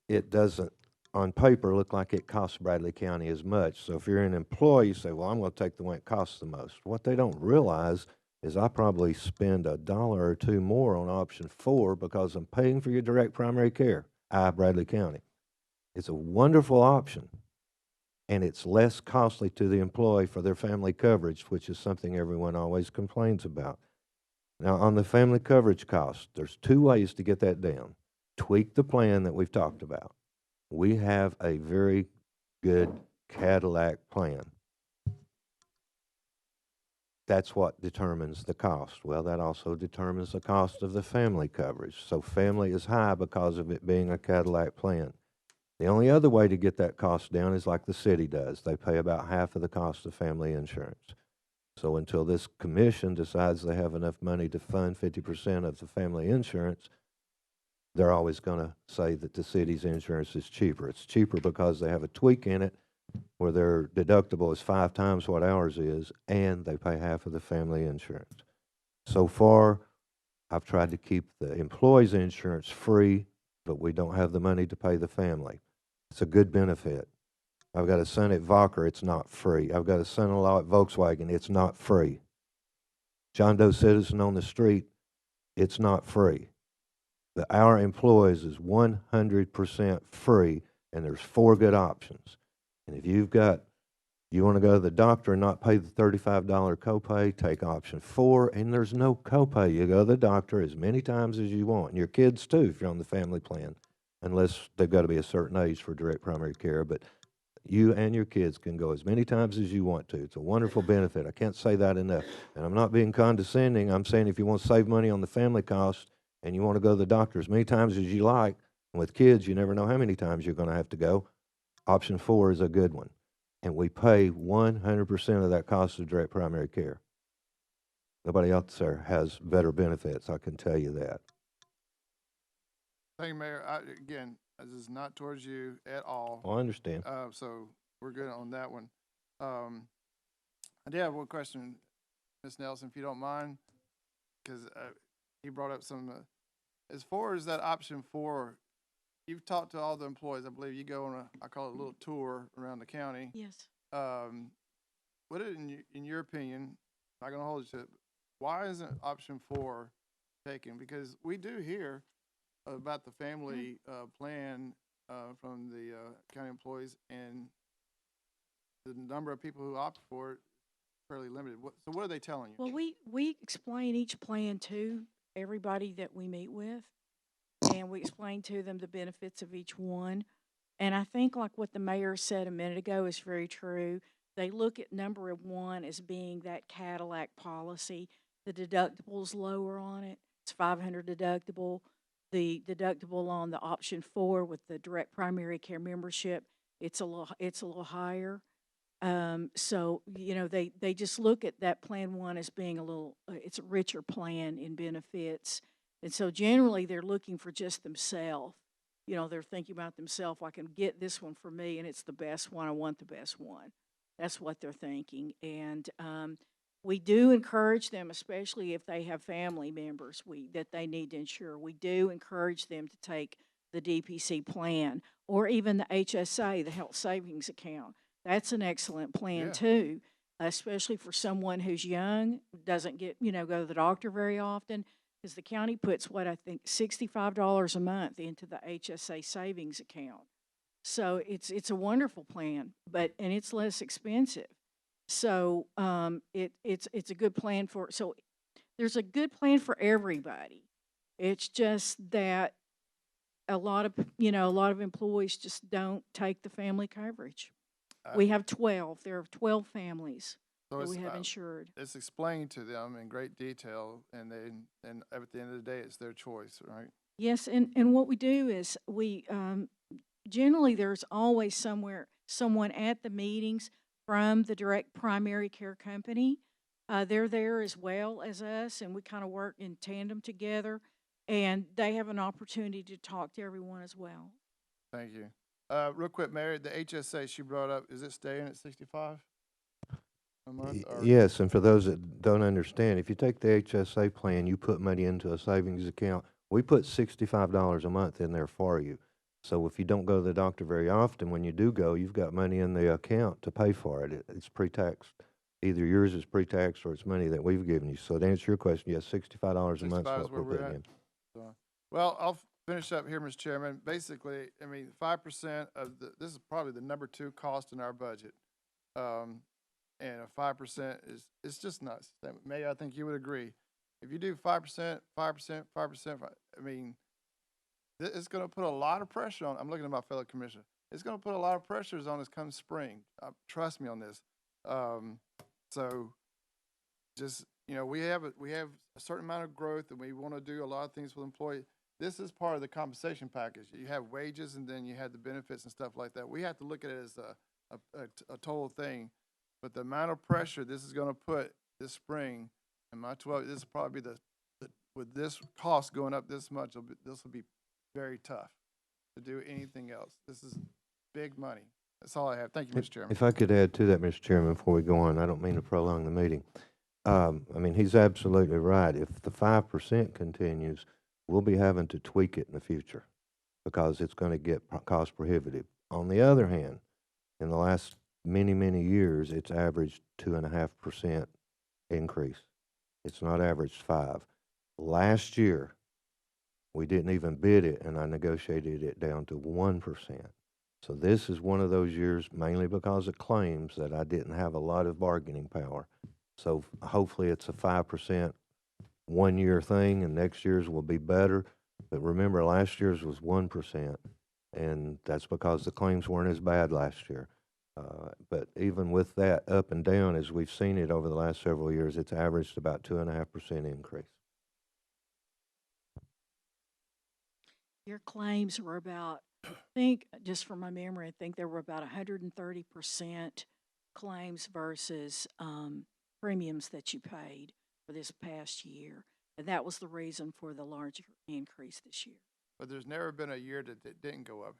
it doesn't on paper look like it costs Bradley County as much. So if you're an employee, you say, well, I'm going to take the one it costs the most. What they don't realize is I probably spend $1 or $2 more on option 4 because I'm paying for your direct primary care, Bradley County. It's a wonderful option, and it's less costly to the employee for their family coverage, which is something everyone always complains about. Now, on the family coverage cost, there's 2 ways to get that down. Tweak the plan that we've talked about. We have a very good Cadillac plan. That's what determines the cost. Well, that also determines the cost of the family coverage. So family is high because of it being a Cadillac plan. The only other way to get that cost down is like the city does. They pay about half of the cost of family insurance. So until this commission decides they have enough money to fund 50% of the family insurance, they're always going to say that the city's insurance is cheaper. It's cheaper because they have a tweak in it where their deductible is 5 times what ours is, and they pay half of the family insurance. So far, I've tried to keep the employees' insurance free, but we don't have the money to pay the family. It's a good benefit. I've got a son at Vocker, it's not free. I've got a son-in-law at Volkswagen, it's not free. John Doe Citizen on the street, it's not free. Our employees is 100% free, and there's 4 good options. And if you want to go to the doctor and not pay the $35 copay, take option 4, and there's no copay. You go to the doctor as many times as you want. And your kids too, if you're on the family plan, unless they've got to be a certain age for direct primary care. But you and your kids can go as many times as you want to. It's a wonderful benefit. I can't say that enough. And I'm not being condescending. I'm saying if you want to save money on the family cost and you want to go to the doctor as many times as you like, and with kids, you never know how many times you're going to have to go, option 4 is a good one. And we pay 100% of that cost of direct primary care. Nobody else there has better benefits, I can tell you that. Thank you, Mayor. Again, this is not towards you at all. I understand. So we're good on that one. I did have one question, Ms. Nelson, if you don't mind, because he brought up some, as far as that option 4, you've talked to all the employees. I believe you go on I call it a little tour around the county. Yes. What in your opinion, I'm not going to hold you to it, why isn't option 4 taken? Because we do hear about the family plan from the county employees, and the number of people who opt for it fairly limited. So what are they telling you? Well, we explain each plan to everybody that we meet with, and we explain to them the benefits of each one. And I think like what the mayor said a minute ago is very true. They look at number 1 as being that Cadillac policy. The deductible's lower on it. It's $500 deductible. The deductible on the option 4 with the direct primary care membership, it's a little higher. So they just look at that plan 1 as being it's a richer plan in benefits. And so generally they're looking for just themselves. They're thinking about themselves. I can get this one for me, and it's the best one. I want the best one. That's what they're thinking. And we do encourage them, especially if they have family members that they need to insure. We do encourage them to take the DPC plan or even the HSA, the Health Savings Account. That's an excellent plan too, especially for someone who's young, doesn't go to the doctor very often. Because the county puts I think $65 a month into the HSA savings account. So it's a wonderful plan, and it's less expensive. So it's a good plan so there's a good plan for everybody. It's just that a lot of employees just don't take the family coverage. We have 12. There are 12 families that we have insured. It's explained to them in great detail, and at the end of the day, it's their choice, right? Yes, and what we do is we generally there's always someone at the meetings from the direct primary care company. They're there as well as us, and we kind of work in tandem together, and they have an opportunity to talk to everyone as well. Thank you. Real quick, Mary, the HSA she brought up, is it staying at $65 a month? Yes, and for those that don't understand, if you take the HSA plan, you put money into a savings account. We put $65 a month in there for you. So if you don't go to the doctor very often, when you do go, you've got money in the account to pay for it. It's pre-taxed. Either yours is pre-taxed or it's money that we've given you. So to answer your question, yes, $65 a month is 65 is what where we're we're putting at. in. So, well, I'll finish up here, Mr. Chairman. Basically, I mean, 5% of this is probably the number 2 cost in our budget. And a 5% it's just nuts. May I think you would agree. If you do 5%, 5%, 5%, I mean, it's going to put a lot of pressure on. I'm looking at my fellow commissioner. It's going to put a lot of pressures on us come spring. Trust me on this. So, just we have a certain amount of growth, and we want to do a lot of things with employees. This is part of the compensation package. You have wages, and then you have the benefits and stuff like that. We have to look at it as a total thing. But the amount of pressure this is going to put this spring, and this will probably be with this cost going up this much, this will be very tough to do anything else. This is big money. That's all I have. Thank you, Mr. Chairman. If I could add to that, Mr. Chairman, before we go on, I don't mean to prolong the meeting. I mean, he's absolutely right. If the 5% continues, we'll be having to tweak it in the future because it's going to get cost prohibitive. On the other hand, in the last many years, it's averaged 2.5% increase. It's not averaged 5. Last year, we didn't even bid it, and I negotiated it down to 1%. So this is one of those years, mainly because of claims, that I didn't have a lot of bargaining power. So hopefully it's a 5% one-year thing, and next year's will be better. But remember, last year's was 1%, and that's because the claims weren't as bad last year. But even with that up and down, as we've seen it over the last several years, it's averaged about 2.5% increase. Your claims were about, I think, just from my memory, I think there were about 130% claims versus premiums that you paid for this past year. And that was the reason for the larger increase this year. But there's never been a year that it didn't go up.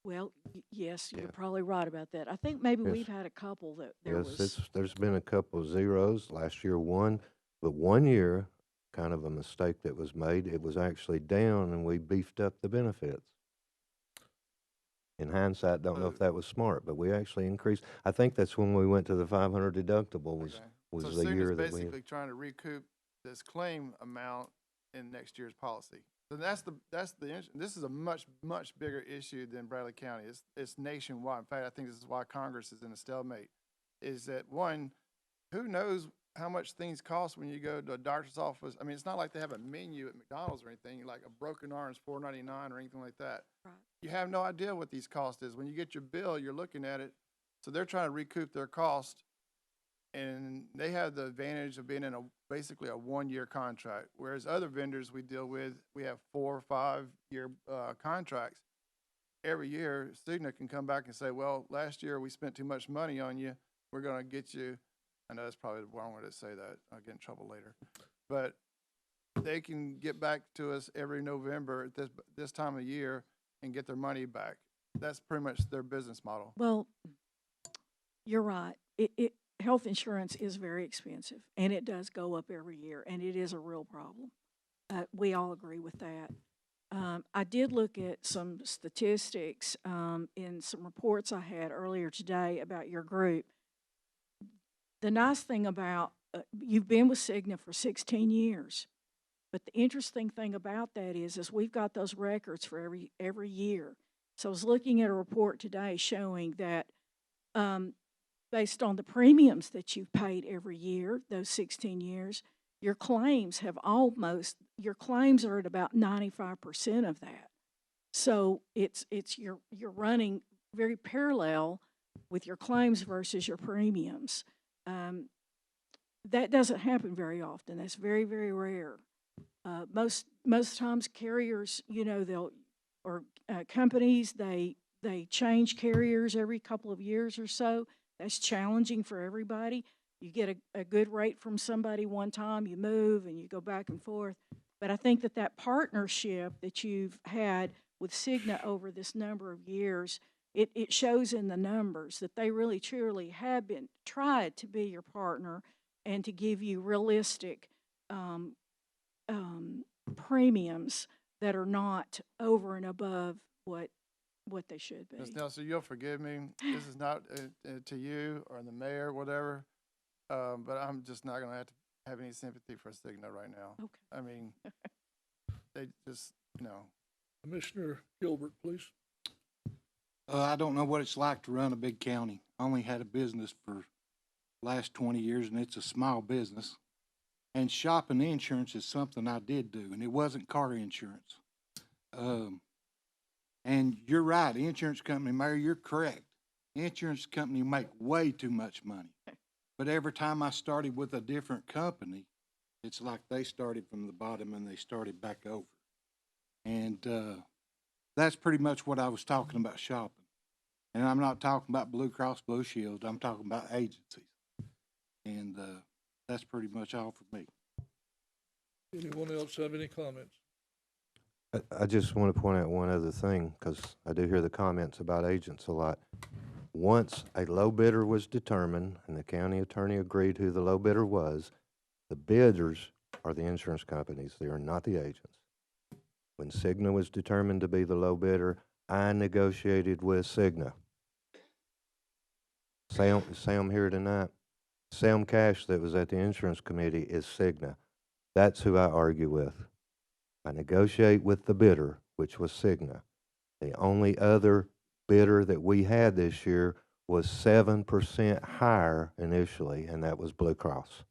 Well, yes, you're probably right about that. I think maybe Yes. we've had a couple that there Yes, was. there's been a couple of zeros. Last year, 1. But 1 year, kind of a mistake that was made, it was actually down, and we beefed up the benefits. In hindsight, don't know if that was smart, but we actually increased. I think that's when we went to the 500 deductible was So the year Cigna's that we. basically trying to recoup this claim amount in next year's policy. So this is a much bigger issue than Bradley County. It's nationwide. In fact, I think this is why Congress is in a stalemate. Is that one? Who knows how much things cost when you go to a doctor's office? I mean, it's not like they have a menu at McDonald's or anything. Like a broken arm is $4.99 or anything like that. Right. You have no idea what these costs is. When you get your bill, you're looking at it. So they're trying to recoup their cost, and they have the advantage of being in basically a 1-year contract, whereas other vendors we deal with, we have 4 or 5 year contracts. Every year, Cigna can come back and say, well, last year we spent too much money on you. We're going to get you. I know that's probably the wrong way to say that. I'll get in trouble later. But they can get back to us every November at this time of year and get their money back. That's pretty much their business model. Well, you're right. Health insurance is very expensive, and it does go up every year, and it is a real problem. We all agree with that. I did look at some statistics in some reports I had earlier today about your group. The nice thing about you've been with Cigna for 16 years, but the interesting thing about that is we've got those records for every year. So I was looking at a report today showing that based on the premiums that you've paid every year, those 16 years, your claims are at about 95% of that. So you're running very parallel with your claims versus your premiums. That doesn't happen very often. That's very, very rare. Most times carriers, companies, they change carriers every couple of years or so. That's challenging for everybody. You get a good rate from somebody one time, you move and you go back and forth. But I think that partnership that you've had with Cigna over this number of years, it shows in the numbers that they really truly have tried to be your partner and to give you realistic premiums that are not over and above what they should be. Ms. Nelson, you'll forgive me. This is not to you or the mayor, whatever, but I'm just not gonna have any sympathy for Cigna right now. Okay. I mean, they just, no. Commissioner Gilbert, please. I don't know what it's like to run a big county. I only had a business for last 20 years, and it's a small business. And shopping insurance is something I did do, and it wasn't car insurance. And you're right, the insurance company, Mayor, you're correct. The insurance company make way too much money. But every time I started with a different company, it's like they started from the bottom and they started back over. And that's pretty much what I was talking about shopping. And I'm not talking about Blue Cross Blue Shield, I'm talking about agencies. And that's pretty much all for me. Anyone else have any comments? I just want to point out one other thing, because I do hear the comments about agents a lot. Once a low bidder was determined and the county attorney agreed who the low bidder was, the bidders are the insurance companies. They are not the agents. When Cigna was determined to be the low bidder, I negotiated with Cigna. Sam here tonight. Sam Cash that was at the insurance committee is Cigna. That's who I argue with. I negotiate with the bidder, which was Cigna. The only other bidder that we had this year was 7% higher initially, and that was Blue Cross.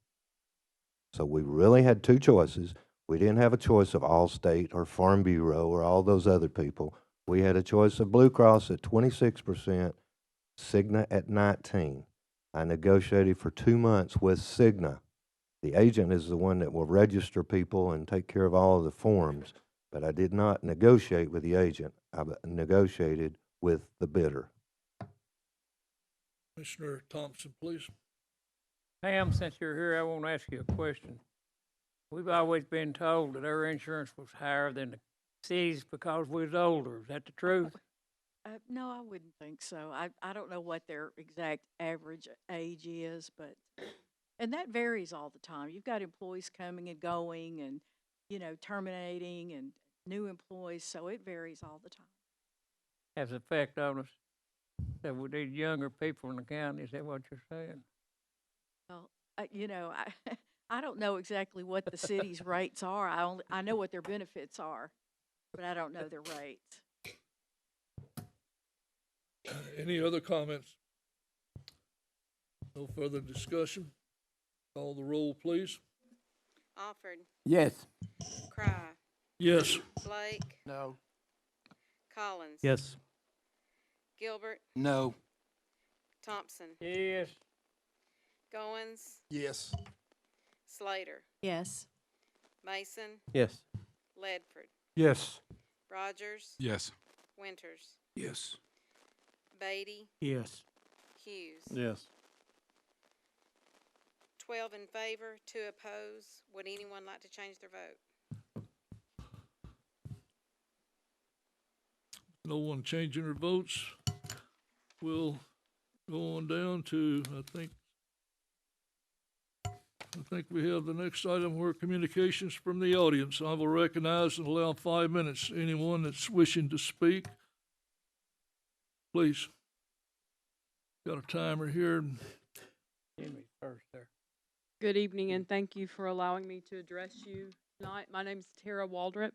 So we really had two choices. We didn't have a choice of Allstate or Farm Bureau or all those other people. We had a choice of Blue Cross at 26%, Cigna at 19%. I negotiated for 2 months with Cigna. The agent is the one that will register people and take care of all of the forms, but I did not negotiate with the agent. I negotiated with the bidder. Commissioner Thompson, please. Pam, since you're here, I want to ask you a question. We've always been told that our insurance was higher than the cities because we was older. Is that the truth? No, I wouldn't think so. I don't know what their exact average age is, but, and that varies all the time. You've got employees coming and going and, terminating and new employees, so it varies all the time. Has an effect on us. That we need younger people in the county. Is that what you're saying? Well, I don't know exactly what the city's rates are. I know what their benefits are, but I don't know their rates. Any other comments? No further discussion. Call the roll, please. Alford, Yes. Cry, Yes. Blake, No. Collins. Yes. Gilbert, No. Thompson, Yes. Goins, Yes. Slater, Yes. Mason, Yes. Ledford, Yes. Rogers, Yes. Winters, Yes. Beatty, Yes. Hughes. Yes. 12 in favor, 2 opposed. Would anyone like to change their vote? No one changing their votes. We'll go on down to, I think we have the next item where communications from the audience. I will recognize and allow 5 minutes. Anyone that's wishing to speak, please. Got a timer here. Jimmy first there. Good evening, and thank you for allowing me to address you tonight. My name is Tara Waldrop,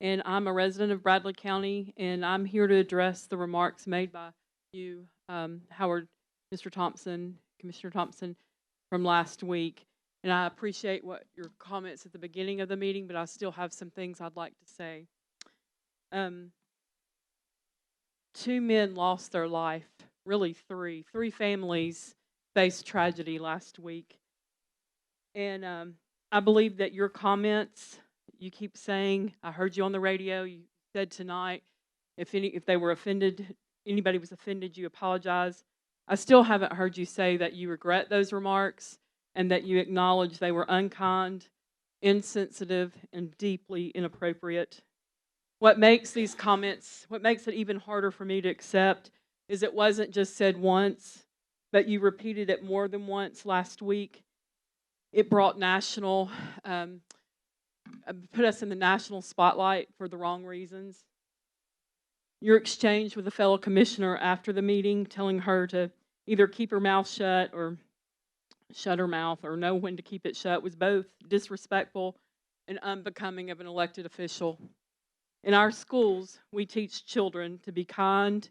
and I'm a resident of Bradley County, and I'm here to address the remarks made by you, Howard, Mr. Thompson, Commissioner Thompson, from last week. And I appreciate what your comments at the beginning of the meeting, but I still have some things I'd like to say. 2 men lost their life, really 3. 3 families faced tragedy last week. And I believe that your comments, you keep saying, I heard you on the radio, you said tonight, if they were offended, anybody was offended, you apologize. I still haven't heard you say that you regret those remarks and that you acknowledge they were unkind, insensitive, and deeply inappropriate. What makes these comments, what makes it even harder for me to accept is it wasn't just said once, but you repeated it more than once last week. It brought put us in the national spotlight for the wrong reasons. your exchange with a fellow commissioner after the meeting, telling her to either keep her mouth shut or shut her mouth or know when to keep it shut, was both disrespectful and unbecoming of an elected official. In our schools, we teach children to be kind,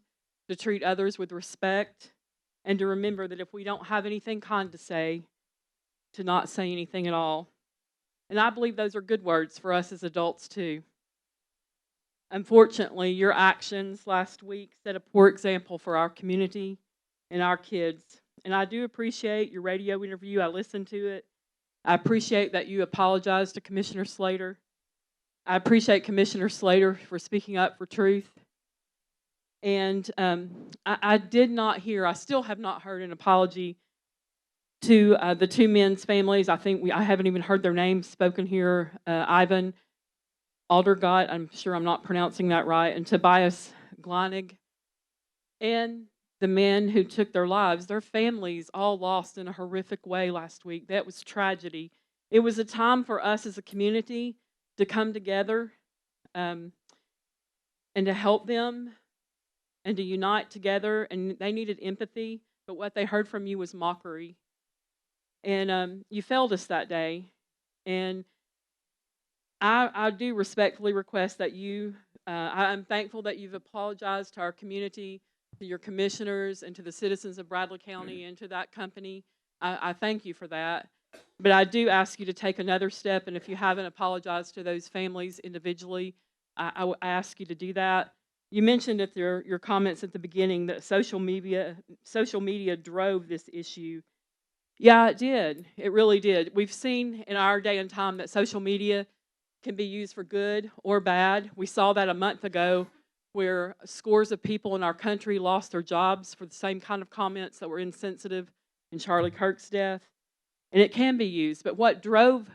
to treat others with respect, and to remember that if we don't have anything kind to say, to not say anything at all. And I believe those are good words for us as adults too. Unfortunately, your actions last week set a poor example for our community and our kids. And I do appreciate your radio interview. I listened to it. I appreciate that you apologized to Commissioner Slater. I appreciate Commissioner Slater for speaking up for truth. And I did not hear, I still have not heard an apology to the two men's families. I haven't even heard their names spoken here. Ivan Aldergott, I'm sure I'm not pronouncing that right, and Tobias Gleinig. And the men who took their lives, their families all lost in a horrific way last week. That was tragedy. It was a time for us as a community to come together and to help them and to unite together. And they needed empathy, but what they heard from you was mockery. And you failed us that day. And I do respectfully request that you, I'm thankful that you've apologized to our community, to your commissioners, and to the citizens of Bradley County, and to that company. I thank you for that. But I do ask you to take another step, and if you haven't apologized to those families individually, I ask you to do that. You mentioned at your comments at the beginning that social media drove this issue. Yeah, it did. It really did. We've seen in our day and time that social media can be used for good or bad. We saw that a month ago where scores of people in our country lost their jobs for the same kind of comments that were insensitive in Charlie Kirk's death. And it can be used. But what drove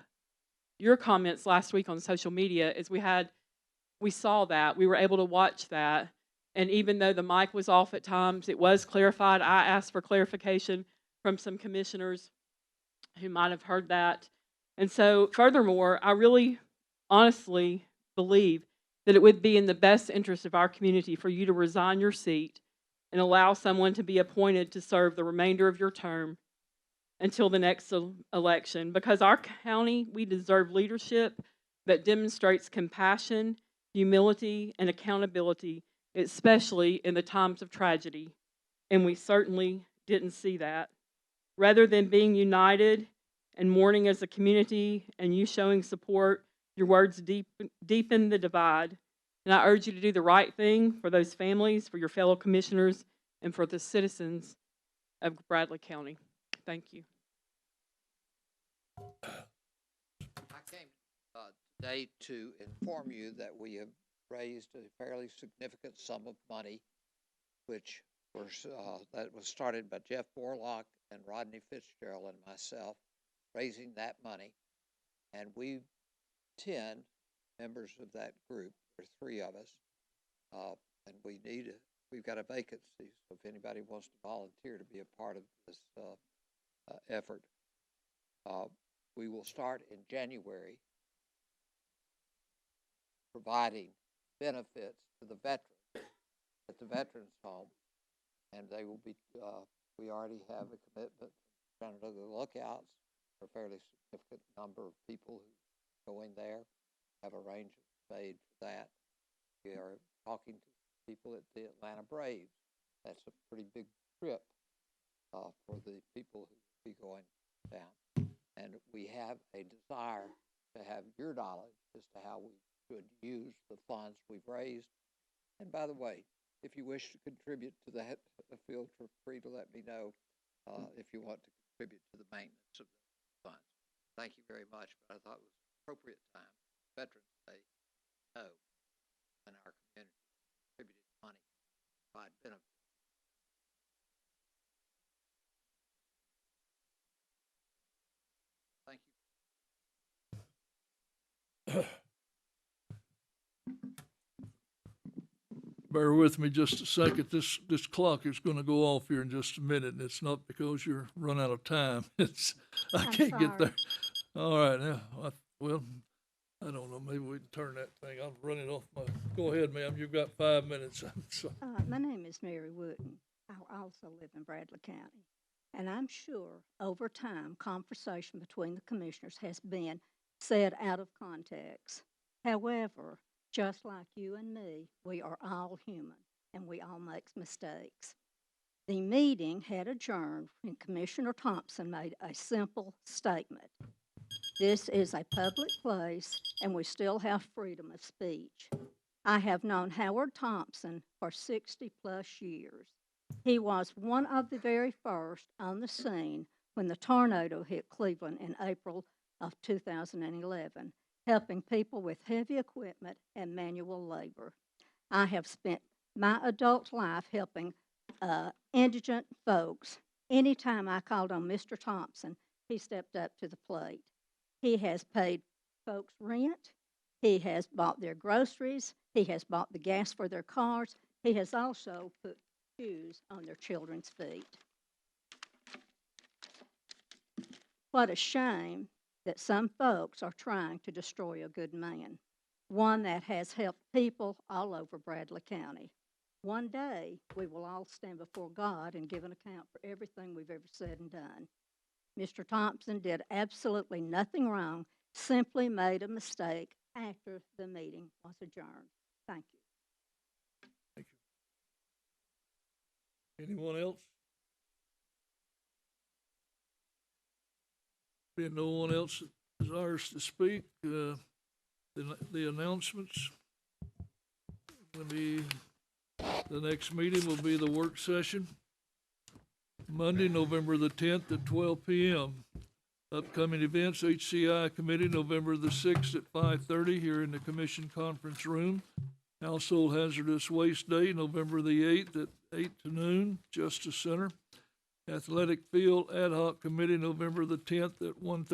your comments last week on social media is we saw that. We were able to watch that. And even though the mic was off at times, it was clarified. I asked for clarification from some commissioners who might have heard that. And so, furthermore, I really honestly believe that it would be in the best interest of our community for you to resign your seat and allow someone to be appointed to serve the remainder of your term until the next election. Because our county, we deserve leadership that demonstrates compassion, humility, and accountability, especially in the times of tragedy. And we certainly didn't see that. Rather than being united and mourning as a community and you showing support, your words deepen the divide. And I urge you to do the right thing for those families, for your fellow commissioners, and for the citizens of Bradley County. Thank you. I came today to inform you that we have raised a fairly significant sum of money, which that was started by Jeff Borlock and Rodney Fitzgerald and myself, raising that money. And we 10 members of that group, or 3 of us, and we've got a vacancy, so if anybody wants to volunteer to be a part of this effort, we will start in January providing benefits to the veterans at the Veterans Home, and they will be, we already have a commitment from Chattanooga Lookouts for a fairly significant number of people who go in there, have arrangements made for that. We are talking to people at the Atlanta Braves. That's a pretty big trip for the people who will be going down. And we have a desire to have your knowledge as to how we should use the funds we've raised. And by the way, if you wish to contribute to the field, feel free to let me know if you want to contribute to the maintenance of the funds. Thank you very much, but I thought it was an appropriate time, Veterans Day, to know when our community contributed money to provide benefits. Thank you. Bear with me just a second. This clock is going to go off here in just a minute, and it's not because you're run out of time. I can't get there. All right. Well, I don't know, maybe we can turn that thing, I'm running off my, go ahead, ma'am, you've got 5 minutes. I'm sorry. My name is Mary Wooten. I also live in Bradley County. And I'm sure over time, conversation between the commissioners has been said out of context. However, just like you and me, we are all human and we all make mistakes. The meeting had adjourned when Commissioner Thompson made a simple statement. This is a public place and we still have freedom of speech. I have known Howard Thompson for 60-plus years. He was one of the very first on the scene when the tornado hit Cleveland in April of 2011, helping people with heavy equipment and manual labor. I have spent my adult life helping indigent folks. Anytime I called on Mr. Thompson, he stepped up to the plate. He has paid folks rent. He has bought their groceries. He has bought the gas for their cars. He has also put shoes on their children's feet. What a shame that some folks are trying to destroy a good man, one that has helped people all over Bradley County. One day, we will all stand before God and give an account for everything we've ever said and done. Mr. Thompson did absolutely nothing wrong, simply made a mistake after the meeting was adjourned. Thank you. Thank you. Anyone else? Being no one else desires to speak, the announcements. The next meeting will be the work session, Monday, November the 10th at 12 p.m. Upcoming events, HCI Committee, November the 6th at 5:30 here in the Commission Conference Room. Household Hazardous Waste Day, November the 8th at 8 to noon, Justice Center. Athletic Field Ad Hoc Committee, November the 10th at 1:30.